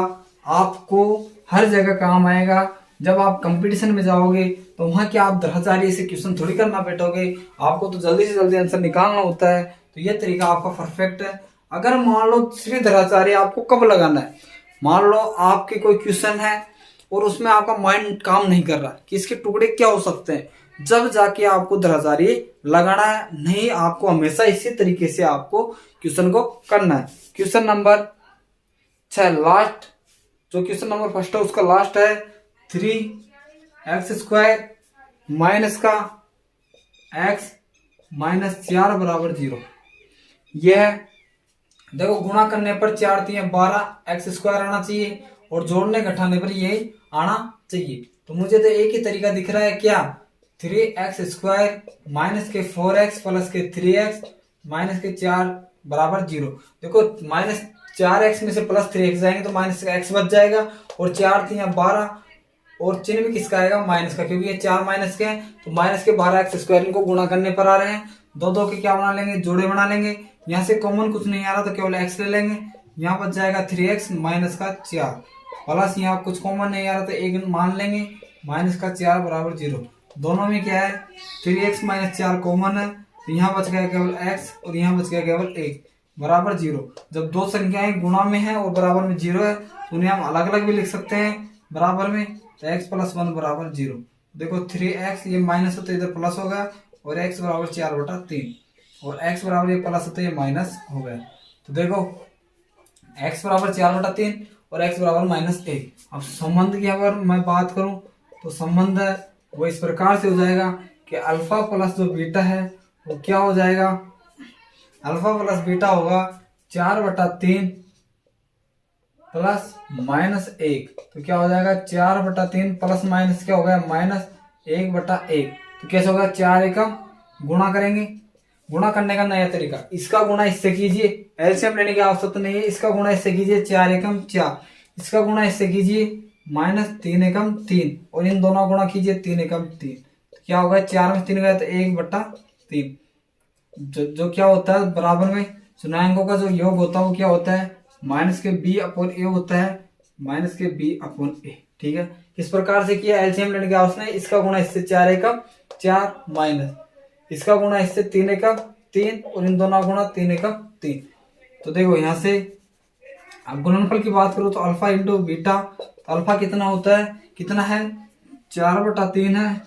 आपको हर जगह काम आएगा। जब आप कंपटीशन में जाओगे तो वहां क्या आप धराचार्य से क्वेश्चन थोड़ी करना बैठोगे, आपको तो जल्दी से जल्दी आंसर निकालना होता है। तो ये तरीका आपका परफेक्ट है। अगर मान लो श्री धराचार्य आपको कब लगाना है, मान लो आपके कोई क्वेश्चन है और उसमें आपका माइंड काम नहीं कर रहा कि इसके टुकड़े क्या हो सकते हैं, जब जाके आपको धराचार्य लगाना है। नहीं, आपको हमेशा इसी तरीके से आपको क्वेश्चन को करना है। क्वेश्चन नंबर 6 लास्ट, जो क्वेश्चन नंबर फर्स्ट है उसका लास्ट है 3x² माइनस का x माइनस 4 बराबर 0। यह है, देखो गुणा करने पर 4 3 12 x² आना चाहिए और जोड़ने घटाने पर ये आना चाहिए। तो मुझे तो एक ही तरीका दिख रहा है, क्या 3x² माइनस के 4x प्लस के 3x माइनस के 4 बराबर 0। देखो माइनस 4x में से प्लस 3x जाएंगे तो माइनस का x बच जाएगा और 4 3 12 और चिन्ह भी किसका आएगा माइनस का, क्योंकि ये 4 माइनस के हैं तो माइनस के 12x² इनको गुणा करने पर आ रहे हैं। दो दो के क्या बना लेंगे, जोड़े बना लेंगे। यहाँ से कॉमन कुछ नहीं आ रहा तो केवल x ले लेंगे, यहाँ बच जाएगा 3x माइनस का 4 प्लस यहाँ कुछ कॉमन नहीं आ रहा तो 1 मान लेंगे माइनस का 4 बराबर 0। दोनों में क्या है 3x माइनस 4 कॉमन है तो यहाँ बच गया केवल x और यहाँ बच गया केवल 1 बराबर 0। जब दो संख्याएं गुणा में है और बराबर में 0 है तो उन्हें हम अलग अलग भी लिख सकते हैं बराबर में, तो x प्लस 1 बराबर 0। देखो 3x ये माइनस है तो इधर प्लस हो गया और x बराबर 4/3 और x बराबर ये प्लस है तो ये माइनस हो गया। तो देखो x बराबर 4/3 और x बराबर -1। अब संबंध की अगर मैं बात करूं तो संबंध है वो इस प्रकार से हो जाएगा कि अल्फा प्लस जो बीटा है वो क्या हो जाएगा, अल्फा प्लस बीटा होगा 4/3 प्लस -1। तो क्या हो जाएगा 4/3 प्लस माइनस क्या हो गया -1/1। तो कैसे होगा 4 एकम गुणा करेंगे, गुणा करने का नया तरीका, इसका गुणा इससे कीजिए, एलसीएम लेने की आवश्यकता नहीं है, इसका गुणा इससे कीजिए 4 एकम 4, इसका गुणा इससे कीजिए, माइनस 3 एकम 3, और इन दोनों गुणा कीजिए 3 एकम 3, तो क्या होगा, 4 में 3 गया तो 1/3। जो क्या होता है बराबर में शून्याङ्कों का जो योग होता है वो क्या होता है, माइनस के b अपॉन ए होता है, माइनस के b अपॉन ए। ठीक है, इस प्रकार से किया, एलसीएम लेने गया उसने, इसका गुणा इससे 4 एकम 4, माइनस इसका गुणा इससे 3 एकम 3, और इन दोनों गुणा 3 एकम 3। तो देखो यहाँ से अब गुणनफल की बात करो तो अल्फा इंटू बीटा, तो अल्फा कितना होता है, कितना है 4/3 है,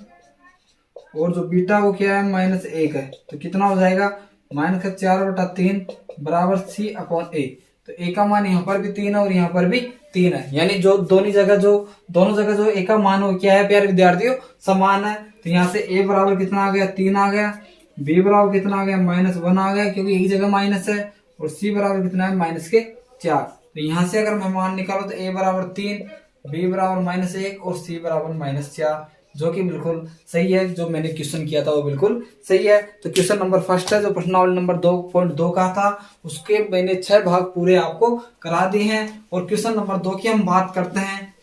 और जो बीटा वो क्या है -1 है, तो कितना हो जाएगा -4/3 बराबर सी अपॉन ए। तो ए का मान यहाँ पर भी 3 है और यहाँ पर भी 3 है, यानी जो दोनों जगह जो ए का मान हो क्या है प्यारे विद्यार्थियों, समान है। तो यहाँ से ए बराबर कितना आ गया 3 आ गया, बी बराबर कितना आ गया -1 आ गया, क्योंकि एक जगह माइनस है, और सी बराबर कितना है -4। तो यहाँ से अगर मैं मान निकालो तो ए बराबर 3, बी बराबर -1 और सी बराबर -4, जो कि बिल्कुल सही है। जो मैंने क्वेश्चन किया था वो बिल्कुल सही है। तो क्वेश्चन नंबर फर्स्ट है जो प्रश्नावली नंबर 2.2 का था, उसके मैंने 6 भाग पूरे आपको करा दिए हैं। और क्वेश्चन नंबर 2 की हम बात करते हैं,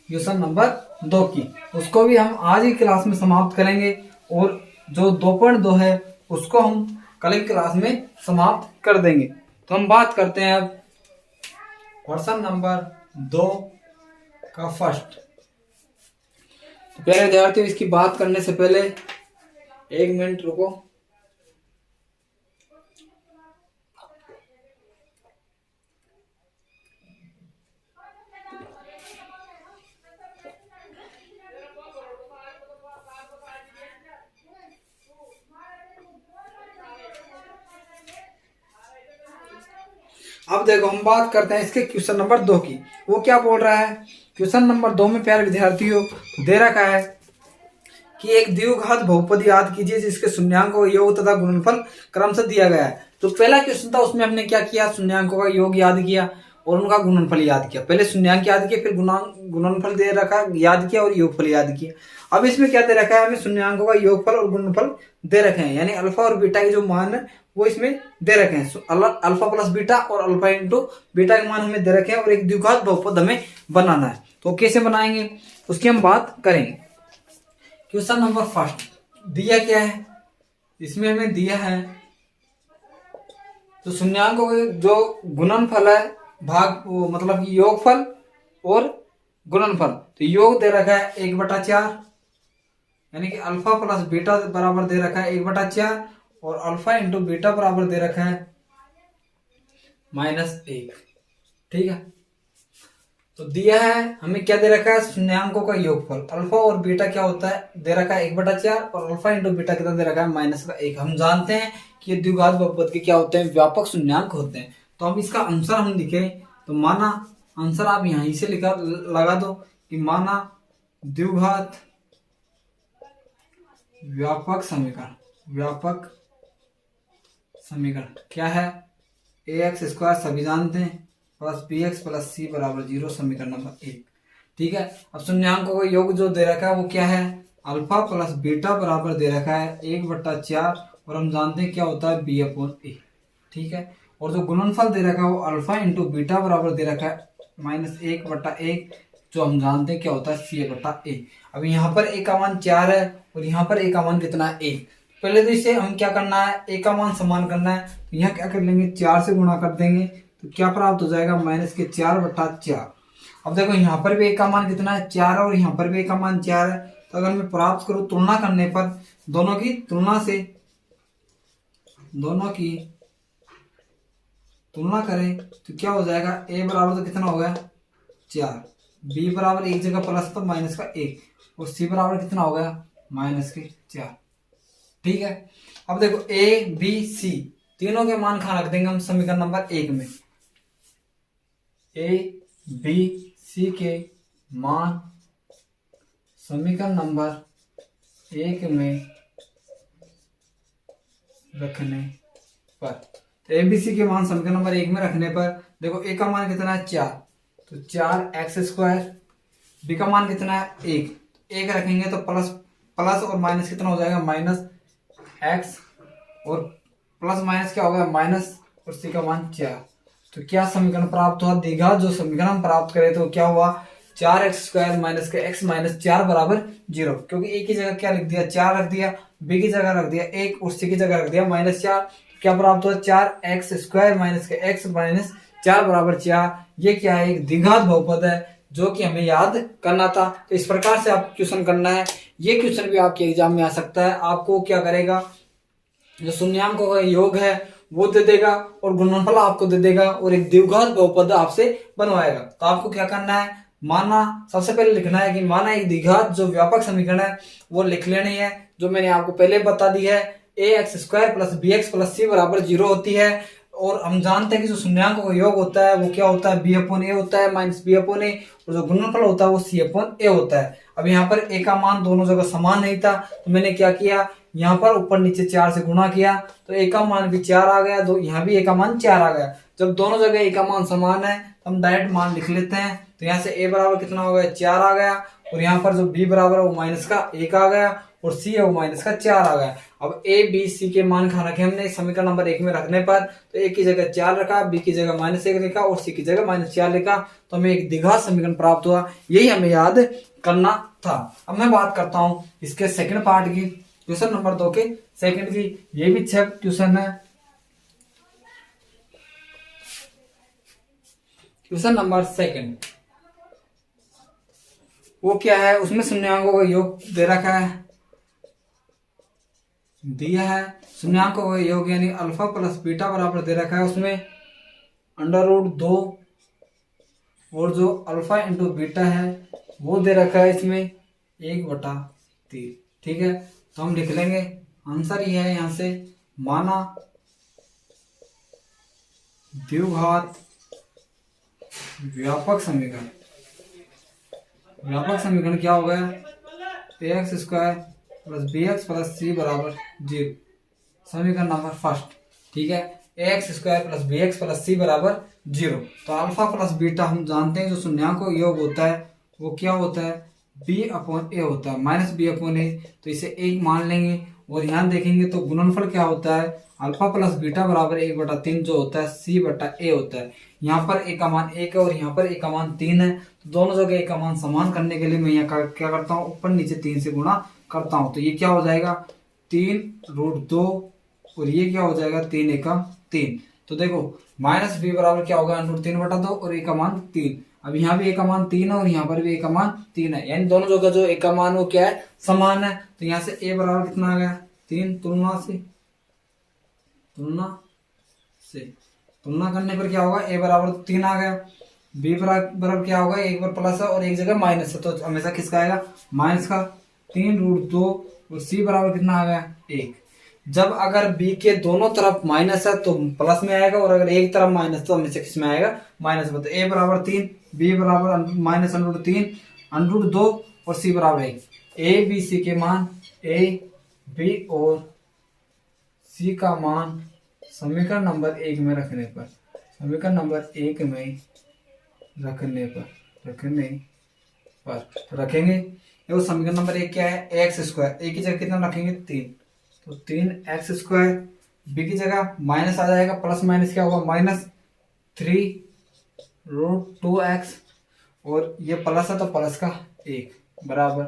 क्वेश्चन नंबर 2 की, उसको भी हम आज ही क्लास में समाप्त करेंगे, और जो 2.2 है उसको हम कल की क्लास में समाप्त कर देंगे। तो हम बात करते हैं अब क्वेश्चन नंबर 2 का फर्स्ट। तो प्यारे विद्यार्थियों, इसकी बात करने से पहले 1 मिनट रुको। अब देखो हम बात करते हैं इसके क्वेश्चन नंबर 2 की। वो क्या बोल रहा है, क्वेश्चन नंबर 2 में प्यारे विद्यार्थियों दे रखा है कि एक द्विघात बहुपद याद कीजिए जिसके शून्याङ्कों का योग तथा गुणनफल क्रम से दिया गया है। तो पहला क्वेश्चन था, उसमें हमने क्या किया, शून्याङ्कों का योग याद किया और उनका गुणनफल याद किया। पहले शून्याङ्क याद किया, फिर गुणनफल दे रखा याद किया, और योगफल याद किया। अब इसमें क्या दे रखा है, हमें शून्याङ्कों का योगफल और गुणनफल दे रखे हैं, यानी अल्फा और बीटा के जो मान है वो इसमें दे रखे हैं। अल्फा प्लस बीटा और अल्फा इंटू बीटा के मान हमें दे रखे हैं, और एक द्विघात बहुपद हमें बनाना है। तो कैसे बनाएंगे उसकी हम बात करेंगे। क्वेश्चन नंबर फर्स्ट दिया क्या है, इसमें हमें दिया है तो शून्याङ्कों के जो गुणनफल है भाग वो मतलब कि योगफल और गुणनफल, तो योग दे रखा है 1/4, यानी कि अल्फा प्लस बीटा बराबर दे रखा है 1/4, और अल्फा इंटू बीटा बराबर दे रखा है -1। ठीक है, तो दिया है हमें क्या दे रखा है, शून्याङ्कों का योगफल। अल्फा और बीटा क्या होता है दे रखा है 1/4, और अल्फा इंटू बीटा कितना दे रखा है -1। हम जानते हैं कि द्विघात बहुपद के क्या होते हैं, व्यापक शून्याङ्क होते हैं। तो अब इसका आंसर हम लिखे, तो माना आंसर आप यहीं से लगा दो कि माना द्विघात व्यापक समीकरण क्या है, ax² सभी जानते हैं प्लस bx प्लस c बराबर 0, समीकरण नंबर 1। ठीक है, अब शून्याङ्कों का योग जो दे रखा है वो क्या है, अल्फा प्लस बीटा बराबर दे रखा है 1/4, और हम जानते हैं क्या होता है b/a। ठीक है, और जो गुणनफल दे रखा है वो अल्फा इंटू बीटा बराबर दे रखा है -1/1, जो हम जानते हैं क्या होता है c/a। अब यहाँ पर a का मान 4 है और यहाँ पर a का मान कितना है 1। पहले तो इसे हम क्या करना है, a का मान समान करना है, तो यहाँ क्या कर लेंगे 4 से गुणा कर देंगे, तो क्या प्राप्त हो जाएगा -4/4। अब देखो यहाँ पर भी a का मान कितना है 4 है, और यहाँ पर भी a का मान 4 है। तो अगर मैं प्राप्त करूँ तुलना करने पर, दोनों की तुलना करें तो क्या हो जाएगा, a बराबर तो कितना हो गया 4, b बराबर एक जगह प्लस तो -1, और c बराबर कितना हो गया -4। ठीक है, अब देखो a b c तीनों के मान कहाँ रख देंगे हम समीकरण नंबर 1 में, a b c के मान समीकरण नंबर 1 में रखने पर, तो ए बी सी के मान समीकरण नंबर 1 में रखने पर देखो a का मान कितना है 4, तो 4x², b का मान कितना है 1 रखेंगे तो प्लस और माइनस कितना हो जाएगा -x, और प्लस माइनस क्या होगा माइनस, और c का मान 4। तो क्या समीकरण प्राप्त हुआ? द्विघात जो समीकरण हम प्राप्त करें तो क्या हुआ? 4x² माइनस के x माइनस 4 बराबर 0, क्योंकि ए की जगह क्या लिख दिया? 4 रख दिया, बी की जगह रख दिया 1 और सी की जगह रख दिया -4। क्या प्राप्त हुआ? 4x² माइनस के x माइनस 4 बराबर 4। ये क्या है? एक द्विघात बहुपद है जो कि हमें याद करना था। तो इस प्रकार से आपको क्वेश्चन करना है। ये क्वेश्चन भी आपके एग्जाम में आ सकता है। आपको क्या करेगा, जो शून्यांकों का योग है वो दे देगा और गुणनफल आपको दे देगा और एक द्विघात बहुपद आपसे बनवाएगा। तो आपको क्या करना है? माना सबसे पहले लिखना है कि माना एक द्विघात जो व्यापक समीकरण है वो लिख लेनी है, जो मैंने आपको पहले बता दी है। ax² plus bx plus c बराबर 0 होती है। और हम जानते हैं कि जो शून्यांकों का योग होता है वो क्या होता है? b/a होता है माइनस b/a, और जो गुणनफल होता है वो c/a होता है। अब यहाँ पर a का मान दोनों जगह समान नहीं था, तो मैंने क्या किया? यहाँ पर ऊपर नीचे 4 से गुणा किया तो a का मान भी 4 आ गया, तो यहाँ भी a का मान 4 आ गया। जब दोनों जगह a का मान समान है तो हम डायरेक्ट मान लिख लेते हैं। तो यहाँ से a बराबर कितना हो गया? 4 आ गया, और यहाँ पर जो b बराबर है वो माइनस का 1 आ गया, और c है वो माइनस का 4 आ गया। अब a b c के मान खा रखे हमने समीकरण नंबर 1 में रखने पर, तो a की जगह 4 रखा, b की जगह -1 लिखा और c की जगह -4 लिखा, तो हमें एक द्विघात समीकरण प्राप्त हुआ। यही हमें याद करना था। अब मैं बात करता हूँ इसके सेकंड पार्ट की, क्वेश्चन नंबर 2 के सेकंड की। ये भी 6 क्वेश्चन है। क्वेश्चन नंबर सेकंड वो क्या है? उसमें शून्यांकों का योग दे रखा है, दिया है शून्यांकों का योग यानी अल्फा प्लस बीटा बराबर दे रखा है। उसमें √2 और जो अल्फा इंटू बीटा है वो दे रखा है इसमें 1/3। ठीक है, तो हम लिख लेंगे आंसर ये है। यहां से माना द्विघात व्यापक समीकरण, व्यापक समीकरण क्या हो गया? ax² plus bx plus c बराबर 0, समीकरण नंबर फर्स्ट। ठीक है, ax² plus bx plus c बराबर 0। तो अल्फा प्लस बीटा हम जानते हैं, जो शून्यांकों का योग होता है वो क्या होता है? b/a होता है, -b/a। तो इसे 1 मान लेंगे, और यहाँ देखेंगे तो गुणनफल क्या होता है? अल्फा प्लस बीटा बराबर 1/3 जो होता है c/a होता है। यहाँ पर a का मान 1 है और यहाँ पर a का मान 3 है, तो दोनों जगह a का मान समान करने के लिए मैं यहाँ क्या करता हूँ? ऊपर नीचे 3 से गुणा करता हूँ। तो ये क्या हो जाएगा? 3√2, और ये क्या हो जाएगा? 3×1=3। तो देखो -b बराबर क्या होगा? √3/2, और a का मान 3। अब यहाँ भी a का मान 3 है और यहाँ पर भी a का मान 3 है, यानी दोनों जगह जो a का मान वो क्या है? समान है। तो यहाँ से a बराबर कितना आ गया? 3। तुलना करने पर क्या होगा? a बराबर 3 आ गया। b बराबर क्या होगा? एक बार प्लस है और एक जगह माइनस है, तो हमेशा किसका आएगा? माइनस का। 3√2 और c बराबर कितना आ गया? 1। जब अगर b के दोनों तरफ माइनस है तो प्लस में आएगा, और अगर एक तरफ माइनस तो हमेशा किस में आएगा? माइनस में। तो a बराबर 3, b बराबर -√3, √2 और c बराबर 1। a b c के मान a b और c का मान समीकरण नंबर 1 में रखने पर, समीकरण नंबर 1 में रखने पर रखेंगे। वो समीकरण नंबर 1 क्या है? ax²। a की जगह कितना रखेंगे? 3, तो 3x²। b की जगह माइनस आ जाएगा, प्लस माइनस क्या होगा? -3√2x, और ये प्लस है तो प्लस का 1 बराबर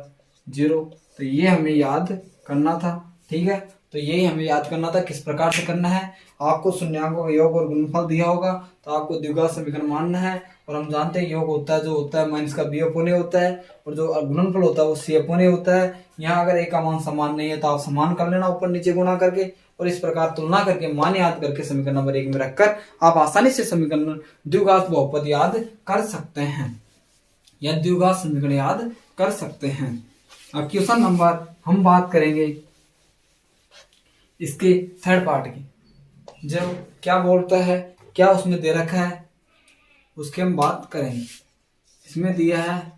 0। तो ये हमें याद करना था। ठीक है, तो यही हमें याद करना था। किस प्रकार से करना है? आपको शून्यांकों का योग और गुणनफल दिया होगा तो आपको द्विघात समीकरण मानना है, और हम जानते हैं योग होता है जो होता है माइनस का b/a होता है, और जो गुणनफल होता है वो c/a होता है। यहाँ अगर a का मान समान नहीं है तो आप समान कर लेना ऊपर नीचे गुणा करके, और इस प्रकार तुलना करके मान याद करके समीकरण नंबर 1 में रखकर आप आसानी से समीकरण द्विघात बहुपद याद कर सकते हैं, या द्विघात समीकरण याद कर सकते हैं। अब क्वेश्चन नंबर हम बात करेंगे इसके थर्ड पार्ट की, जो क्या बोलता है, क्या उसमें दे रखा है उसके हम बात करेंगे। इसमें दिया है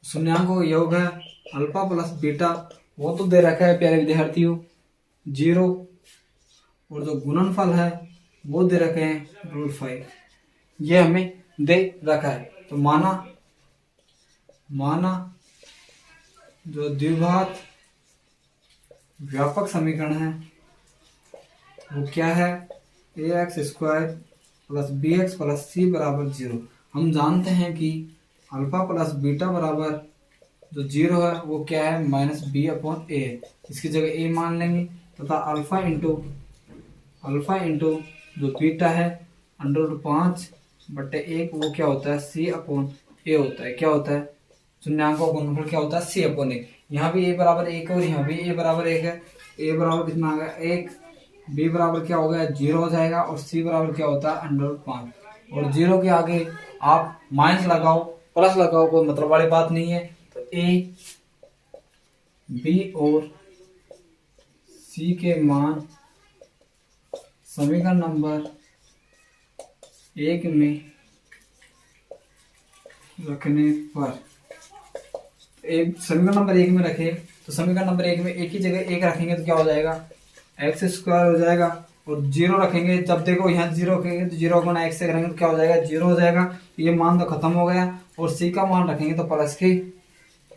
शून्यांकों का योग है अल्फा प्लस बीटा, वो तो दे रखा है प्यारे विद्यार्थियों 0, और जो गुणनफल है वो दे रखे हैं √5। ये हमें दे रखा है। तो माना जो द्विघात व्यापक समीकरण है वो क्या है? ax² plus b x plus c बराबर 0। हम जानते हैं कि अल्फा प्लस बीटा बराबर जो 0 है वो क्या है, माइनस बी अपॉन ए है। इसकी जगह ए मान लेंगे तथा अल्फा इंटू जो बीटा है अंडर 5/1 वो क्या होता है, सी अपॉन ए होता है। क्या होता है, शून्यांकों का गुणनफल क्या होता है, सी अपॉन ए। यहाँ भी ए बराबर 1 है और यहाँ भी ए बराबर 1 है। ए बराबर कितना आ गया 1, बी बराबर क्या हो गया 0 हो जाएगा और सी बराबर क्या होता है अंडर 5। और 0 के आगे आप माइनस लगाओ प्लस लगाओ, कोई मतलब वाली बात नहीं है। तो ए बी और सी के मान समीकरण नंबर 1 में रखने पर, एक समीकरण नंबर 1 में रखे तो समीकरण नंबर 1 में एक ही जगह 1 रखेंगे तो क्या हो जाएगा, एक्स स्क्वायर हो जाएगा। और 0 रखेंगे, जब देखो यहाँ 0 रखेंगे तो 0 गुना एक्स से करेंगे तो क्या हो जाएगा 0 हो जाएगा। तो ये मान तो खत्म हो गया। और सी का मान रखेंगे तो प्लस के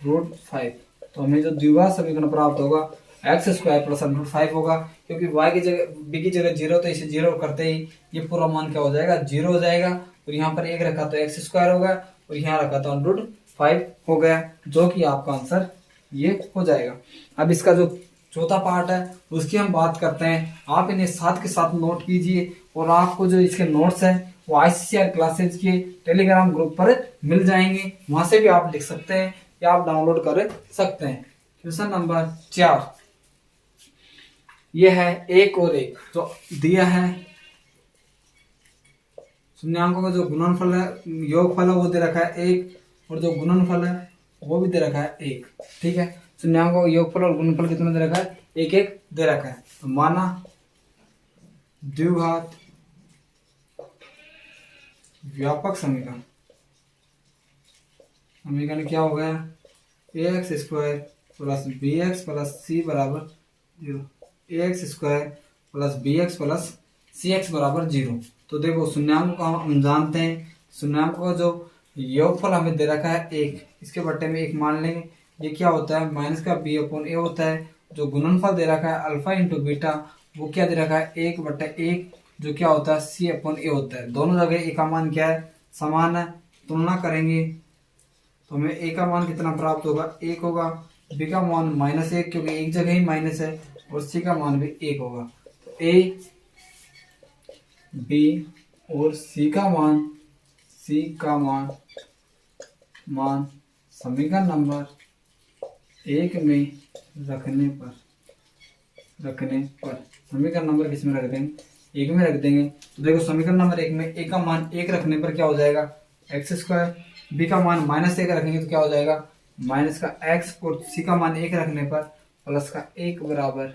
√5। तो हमें जो द्विघात समीकरण प्राप्त होगा एक्स स्क्वायर प्लस √5 होगा, क्योंकि y की जगह b की जगह 0 तो इसे 0 करते ही ये पूरा मान क्या हो जाएगा 0 हो जाएगा। और यहाँ पर 1 रखा तो एक्स स्क्वायर होगा और यहाँ रखा तो √5 हो गया, जो कि आपका आंसर ये हो जाएगा। अब इसका जो चौथा पार्ट है उसकी हम बात करते हैं। आप इन्हें साथ के साथ नोट कीजिए और आपको जो इसके नोट्स हैं वो ICCR क्लासेज के टेलीग्राम ग्रुप पर मिल जाएंगे, वहां से भी आप लिख सकते हैं या आप डाउनलोड कर सकते हैं। क्वेश्चन नंबर 4 ये है 1 और 1 जो दिया है, शून्यांकों का जो गुणनफल है योगफल है वो दे रखा है 1 और जो गुणनफल है वो भी दे रखा है 1। ठीक है, शून्यांकों का योगफल और गुणनफल कितना दे रखा है 1 दे रखा है। तो माना द्विघात व्यापक समीकरण क्या हो गया, ax square plus b x plus c बराबर 0, ax square plus b x plus c x बराबर 0। तो देखो शून्यांक को हम जानते हैं, शून्यांक का जो योगफल हमें दे रखा है 1, इसके बट्टे में 1 मान लेंगे। ये क्या होता है माइनस का बी अपॉन ए होता है। जो गुणनफल दे रखा है अल्फा इंटू बीटा वो क्या दे रखा है 1/1 जो क्या होता है सी अपॉन ए होता है। दोनों जगह ए का मान क्या है समान है, तुलना करेंगे तो हमें ए का मान कितना प्राप्त होगा 1 होगा, बी का मान -1 क्योंकि एक जगह ही माइनस है और सी का मान भी 1 होगा। तो ए बी और सी का मान समीकरण नंबर 1 में रखने पर समीकरण नंबर किस में रख देंगे 1 में रख देंगे। तो देखो समीकरण नंबर 1 में ए का मान 1 रखने पर क्या हो जाएगा एक्स स्क्वायर, बी का मान -1 रखेंगे तो क्या हो जाएगा माइनस का एक्स, और सी का मान 1 रखने पर प्लस का 1 बराबर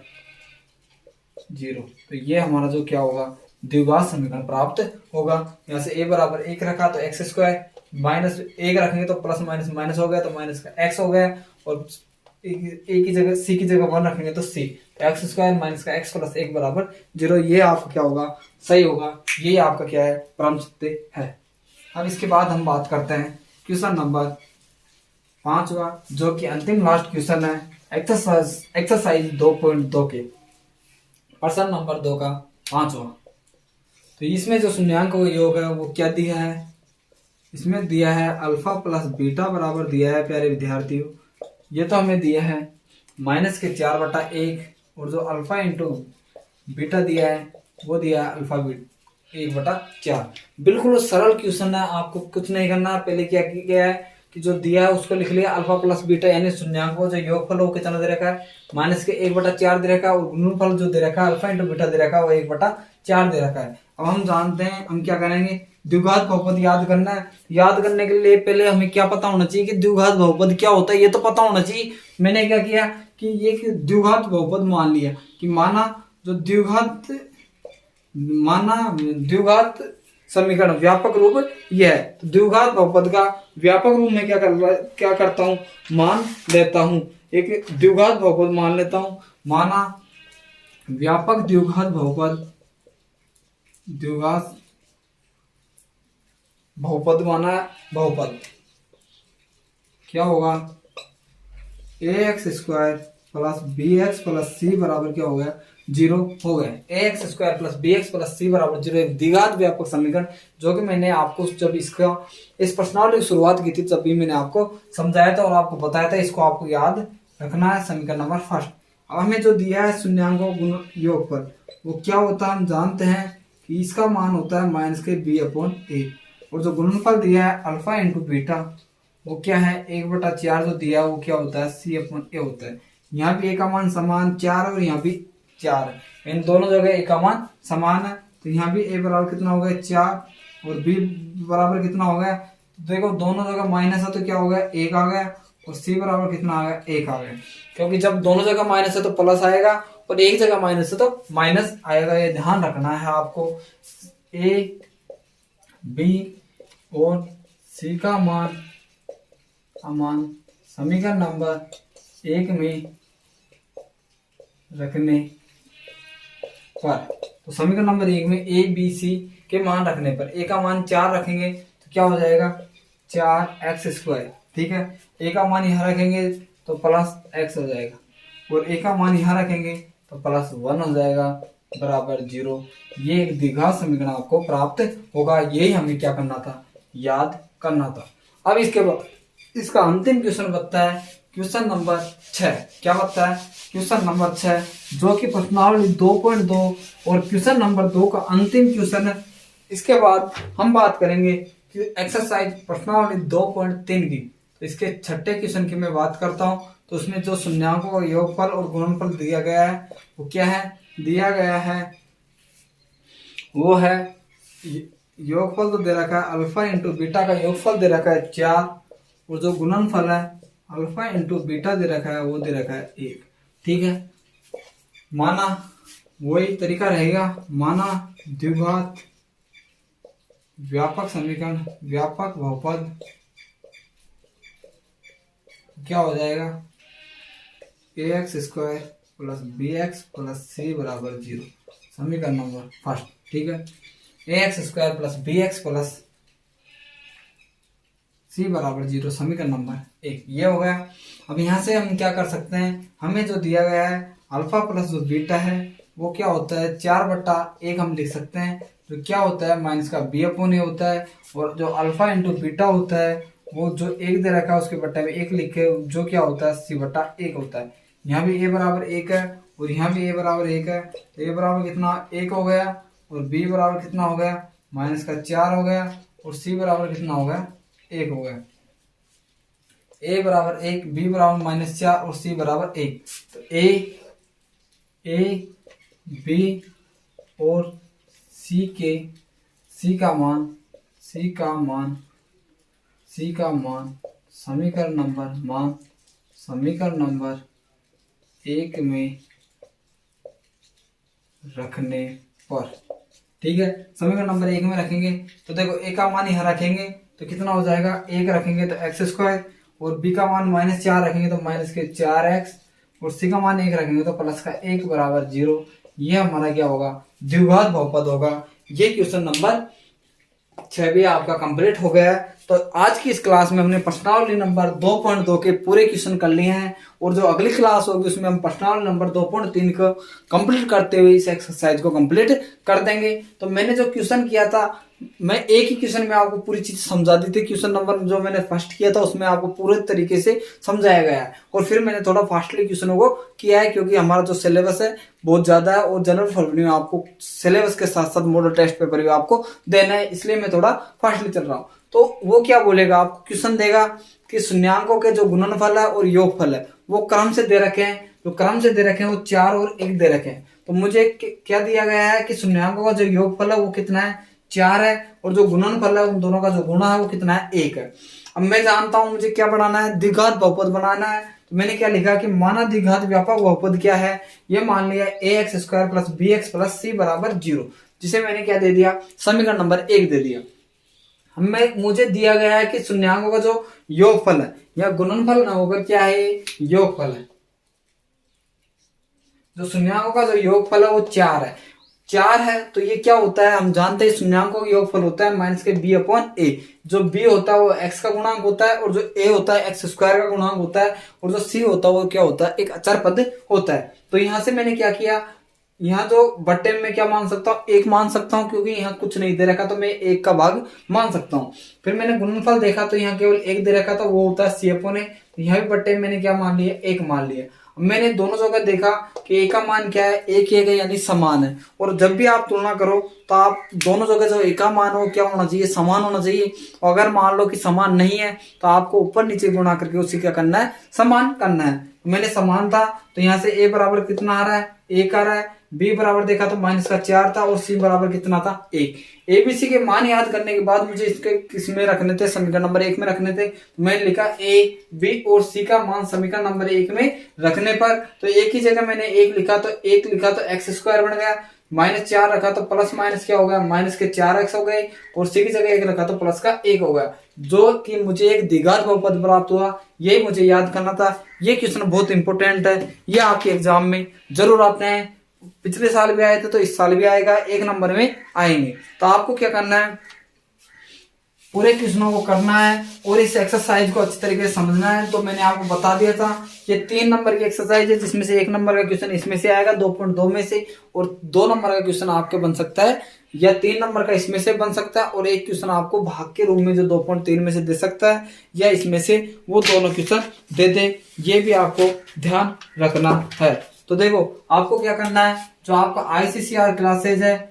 0। तो ये हमारा जो क्या होगा द्विघात समीकरण प्राप्त होगा। यहाँ से a बराबर 1 रखा तो एक्स स्क्वायर, -1 रखेंगे तो प्लस माइनस माइनस हो गया तो माइनस का x हो गया, और a की जगह c की जगह 1 रखेंगे तो c, तो एक्स स्क्वायर माइनस का x प्लस 1 बराबर 0। ये आपका क्या होगा सही होगा, ये आपका क्या है परम सत्य है। अब इसके बाद हम बात करते हैं क्वेश्चन नंबर 5वां जो कि अंतिम लास्ट क्वेश्चन है एक्सरसाइज 2.2 के प्रश्न नंबर 2 का 5वां। तो इसमें जो शून्यांक योग है वो क्या दिया है, इसमें दिया है अल्फा प्लस बीटा बराबर दिया है प्यारे विद्यार्थियों। ये तो हमें दिया है -4/1 और जो अल्फा इंटू बीटा दिया है वो दिया है अल्फा बीटा 1/4। बिल्कुल सरल क्वेश्चन है, आपको कुछ नहीं करना। पहले क्या किया है कि जो दिया है उसको लिख लिया अल्फा प्लस बीटा यानी शून्यांकों जो योगफल हो कितना दे रखा है -1/4 दे रखा है, और गुणनफल जो दे रखा है अल्फा इंटू बीटा दे रखा है वो 1/4 दे रखा है। अब हम जानते हैं हम क्या करेंगे द्विघात बहुपद याद करना है। याद करने के लिए पहले हमें क्या पता होना चाहिए कि द्विघात बहुपद क्या होता है, ये तो पता होना चाहिए। मैंने क्या किया कि ये द्विघात बहुपद मान लिया कि माना द्विघात समीकरण व्यापक रूप यह है। तो द्विघात बहुपद का व्यापक रूप में क्या करता हूं मान लेता हूं, एक द्विघात बहुपद मान लेता हूं। माना व्यापक द्विघात बहुपद माना बहुपद क्या होगा ax square plus b x plus c बराबर क्या हो गया, 0 हो गया। A x square plus b x plus c बराबर 0 एक द्विघात व्यापक समीकरण, जो कि मैंने आपको जब इस प्रश्नावली की शुरुआत की थी तब भी मैंने आपको समझाया था और आपको बताया था, इसको आपको याद रखना है। समीकरण नंबर फर्स्ट। अब हमें जो दिया है शून्यांकों गुण योगफल, वो क्या होता है हम जानते हैं कि इसका मान होता है माइनस के बी अपॉन ए, और जो गुणनफल दिया है अल्फा इंटू बीटा वो क्या है 1/4 जो दिया है वो क्या होता है सी अपॉन ए होता है। यहाँ भी ए का मान समान 4 और यहाँ भी 4 है, इन दोनों जगह ए का मान समान है, तो यहाँ भी ए बराबर कितना हो गया 4 और बी बराबर कितना हो गया, तो देखो दोनों जगह माइनस है तो क्या हो गया 1 आ गया, और सी बराबर कितना आ गया 1 आ गया, क्योंकि जब दोनों जगह माइनस है तो प्लस आएगा और एक जगह माइनस है तो माइनस आएगा, ये ध्यान रखना है आपको। ए बी और सी का मान समीकरण नंबर 1 में रखने पर, तो समीकरण नंबर 1 में ए बी सी के मान रखने पर ए का मान 4 रखेंगे तो क्या हो जाएगा 4x², ठीक है। ए का मान यहाँ रखेंगे तो प्लस x हो जाएगा, और ए का मान यहाँ रखेंगे तो प्लस 1 हो जाएगा बराबर 0। ये एक द्विघात समीकरण आपको प्राप्त होगा, यही हमें क्या करना था, याद करना था। अब इसके बाद इसका अंतिम क्वेश्चन बनता है क्वेश्चन नंबर 6। क्या बनता है क्वेश्चन नंबर 6, जो कि प्रश्नावली 2.2 और क्वेश्चन नंबर 2 का अंतिम क्वेश्चन है। इसके बाद हम बात करेंगे कि एक्सरसाइज प्रश्नावली 2.3 की, तो इसके छठे क्वेश्चन की मैं बात करता हूं। तो उसमें जो शून्यांकों का योगफल और गुणनफल दिया गया है वो क्या है, दिया गया है वो है योगफल तो दे रखा है अल्फा इंटू बीटा का योगफल दे रखा है 4, और जो गुणनफल है अल्फा इंटू बीटा दे रखा है वो दे रखा है 1, ठीक है। माना वही तरीका रहेगा, माना द्विघात व्यापक समीकरण व्यापक बहुपद क्या हो जाएगा ax² plus bx plus c बराबर 0, समीकरण नंबर फर्स्ट, ठीक है। ax² plus bx plus c बराबर 0, समीकरण नंबर 1 ये हो गया। अब यहाँ से हम क्या कर सकते हैं, हमें जो दिया गया है अल्फा प्लस जो बीटा है वो क्या होता है 4/1 हम लिख सकते हैं, जो क्या होता है माइनस का बी अपॉन ए होता है, और जो अल्फा इंटू बीटा होता है वो जो 1 दे रखा है उसके बट्टे में 1 लिखे, जो क्या होता है c/1 होता है। यहाँ भी a बराबर 1 है और यहाँ भी a बराबर 1 है, तो a बराबर कितना 1 हो गया, और b बराबर कितना हो गया माइनस का 4 हो गया, और c बराबर कितना हो गया 1 हो गया। a बराबर 1, b बराबर -4 और c बराबर 1, तो a b और c का मान समीकरण नंबर 1 में रखने पर, ठीक है। समीकरण नंबर 1 में रखेंगे तो देखो a का मान यहाँ रखेंगे तो कितना हो जाएगा 1 रखेंगे तो x², और b का मान -4 रखेंगे तो माइनस के 4x, और c का मान 1 रखेंगे तो प्लस का 1 बराबर 0। ये हमारा क्या होगा द्विघात बहुपद होगा। ये क्वेश्चन नंबर 6 भी आपका कंप्लीट हो गया है। तो आज की इस क्लास में हमने प्रश्नावली नंबर 2.2 के पूरे क्वेश्चन कर लिए हैं, और जो अगली क्लास होगी उसमें हम प्रश्नावली नंबर 2.3 को कंप्लीट करते हुए इस एक्सरसाइज को कंप्लीट कर देंगे। तो मैंने जो क्वेश्चन किया था, मैं एक ही क्वेश्चन में आपको पूरी चीज समझा दी थी। क्वेश्चन नंबर जो मैंने फर्स्ट किया था उसमें आपको पूरे तरीके से समझाया गया है, और फिर मैंने थोड़ा फास्टली क्वेश्चनों को किया है, क्योंकि हमारा जो सिलेबस है बहुत ज्यादा है, और जनरल फरवरी में आपको सिलेबस के साथ साथ मॉडल टेस्ट पेपर भी आपको देना है, इसलिए मैं थोड़ा फास्टली चल रहा हूँ। तो वो क्या बोलेगा, आपको क्वेश्चन देगा कि शून्यांकों के जो गुणनफल है और योगफल है वो क्रम से दे रखे हैं, जो क्रम से दे रखे हैं वो 4 और 1 दे रखे हैं। तो मुझे क्या दिया गया है कि शून्यांकों का जो योगफल है वो कितना है 4 है, और जो गुणनफल है उन दोनों का जो गुणा है वो कितना है 1 है। अब मैं जानता हूं मुझे क्या बनाना है, द्विघात बहुपद बनाना है। तो मैंने क्या लिखा कि माना द्विघात व्यापक बहुपद क्या है, ये मान लिया ax² plus bx plus c बराबर 0, जिसे मैंने क्या दे दिया समीकरण नंबर 1 दे दिया। मुझे दिया गया है कि शून्यांकों का जो योगफल है या गुणनफल ना होकर क्या है योगफल है, जो शून्यांकों का जो योगफल है वो 4 है। 4 है तो ये क्या होता है, हम जानते हैं शून्यांकों का योगफल होता है माइनस के बी अपॉन ए। जो बी होता है वो एक्स का गुणांक होता है और जो ए होता है एक्स स्क्वायर का गुणांक होता है और जो सी होता है वो क्या होता है, एक अचर पद होता है। तो यहां से मैंने क्या किया, यहाँ जो बट्टे में क्या मान सकता हूँ, एक मान सकता हूँ क्योंकि यहाँ कुछ नहीं दे रखा तो मैं एक का भाग मान सकता हूँ। फिर मैंने गुणनफल देखा तो यहाँ केवल एक दे रखा था, वो होता है सी अपॉन ए। तो यहाँ भी बट्टे में मैंने क्या मान लिया, एक मान लिया। मैंने दोनों जगह देखा कि ए का मान क्या है, एक है यानी समान है। और जब भी आप तुलना करो तो आप दोनों जगह जो ए का मान हो क्या होना चाहिए, समान होना चाहिए। और अगर मान लो कि समान नहीं है तो आपको ऊपर नीचे गुणा करके उसे क्या करना है, समान करना है। मैंने समान था तो यहाँ से ए बराबर कितना आ रहा है, एक आ रहा है। बी बराबर देखा तो माइनस का 4 था और सी बराबर कितना था, 1। एबीसी के मान याद करने के बाद मुझे इसके किसमें रखने थे, समीकरण नंबर 1 में रखने थे। तो मैंने लिखा ए बी और सी का मान समीकरण नंबर 1 में रखने पर, तो एक ही जगह मैंने 1 लिखा तो एक्स स्क्वायर बन गया, -4 रखा तो प्लस माइनस क्या हो गया, माइनस के 4x हो गए, और सी की जगह 1 रखा तो प्लस का 1 हो गया, जो कि मुझे एक द्विघात बहुपद प्राप्त हुआ। ये मुझे याद करना था। ये क्वेश्चन बहुत इंपॉर्टेंट है, ये आपके एग्जाम में जरूर आते हैं। पिछले साल भी आए थे तो इस साल भी आएगा, 1 नंबर में आएंगे। तो आपको क्या करना है, पूरे क्वेश्चनों को करना है और इस एक्सरसाइज को अच्छी तरीके से समझना है। तो मैंने आपको बता दिया था ये 3 नंबर की एक्सरसाइज है, जिसमें से 1 नंबर का क्वेश्चन इसमें से आएगा 2.2 में से, और 2 नंबर का क्वेश्चन आपके बन सकता है, या 3 नंबर का इसमें से बन सकता है, और एक क्वेश्चन आपको भाग के रूप में जो 2.3 में से दे सकता है, या इसमें से वो दोनों क्वेश्चन दे दे। ये भी आपको ध्यान रखना है। तो देखो आपको क्या करना है, जो आपका ICCR क्लासेज है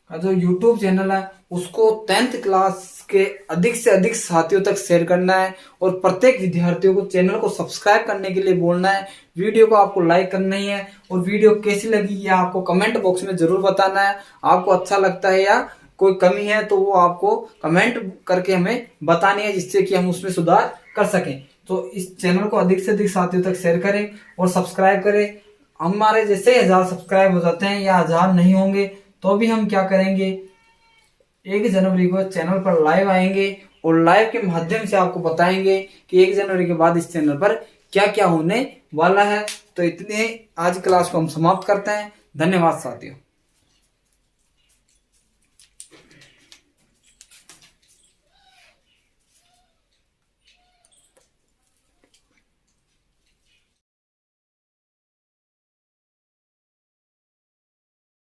जो YouTube चैनल है उसको 10th क्लास के अधिक से अधिक साथियों तक शेयर करना है, और प्रत्येक विद्यार्थियों को चैनल को सब्सक्राइब करने के लिए बोलना है। वीडियो को आपको लाइक करना ही है, और वीडियो कैसी लगी यह आपको कमेंट बॉक्स में जरूर बताना है। आपको अच्छा लगता है या कोई कमी है तो वो आपको कमेंट करके हमें बतानी है, जिससे कि हम उसमें सुधार कर सकें। तो इस चैनल को अधिक से अधिक साथियों तक शेयर करें और सब्सक्राइब करें। हमारे जैसे 1000 सब्सक्राइब हो जाते हैं या 1000 नहीं होंगे तो भी हम क्या करेंगे, 1 जनवरी को चैनल पर लाइव आएंगे और लाइव के माध्यम से आपको बताएंगे कि 1 जनवरी के बाद इस चैनल पर क्या क्या होने वाला है। तो इतने आज क्लास को हम समाप्त करते हैं। धन्यवाद साथियों।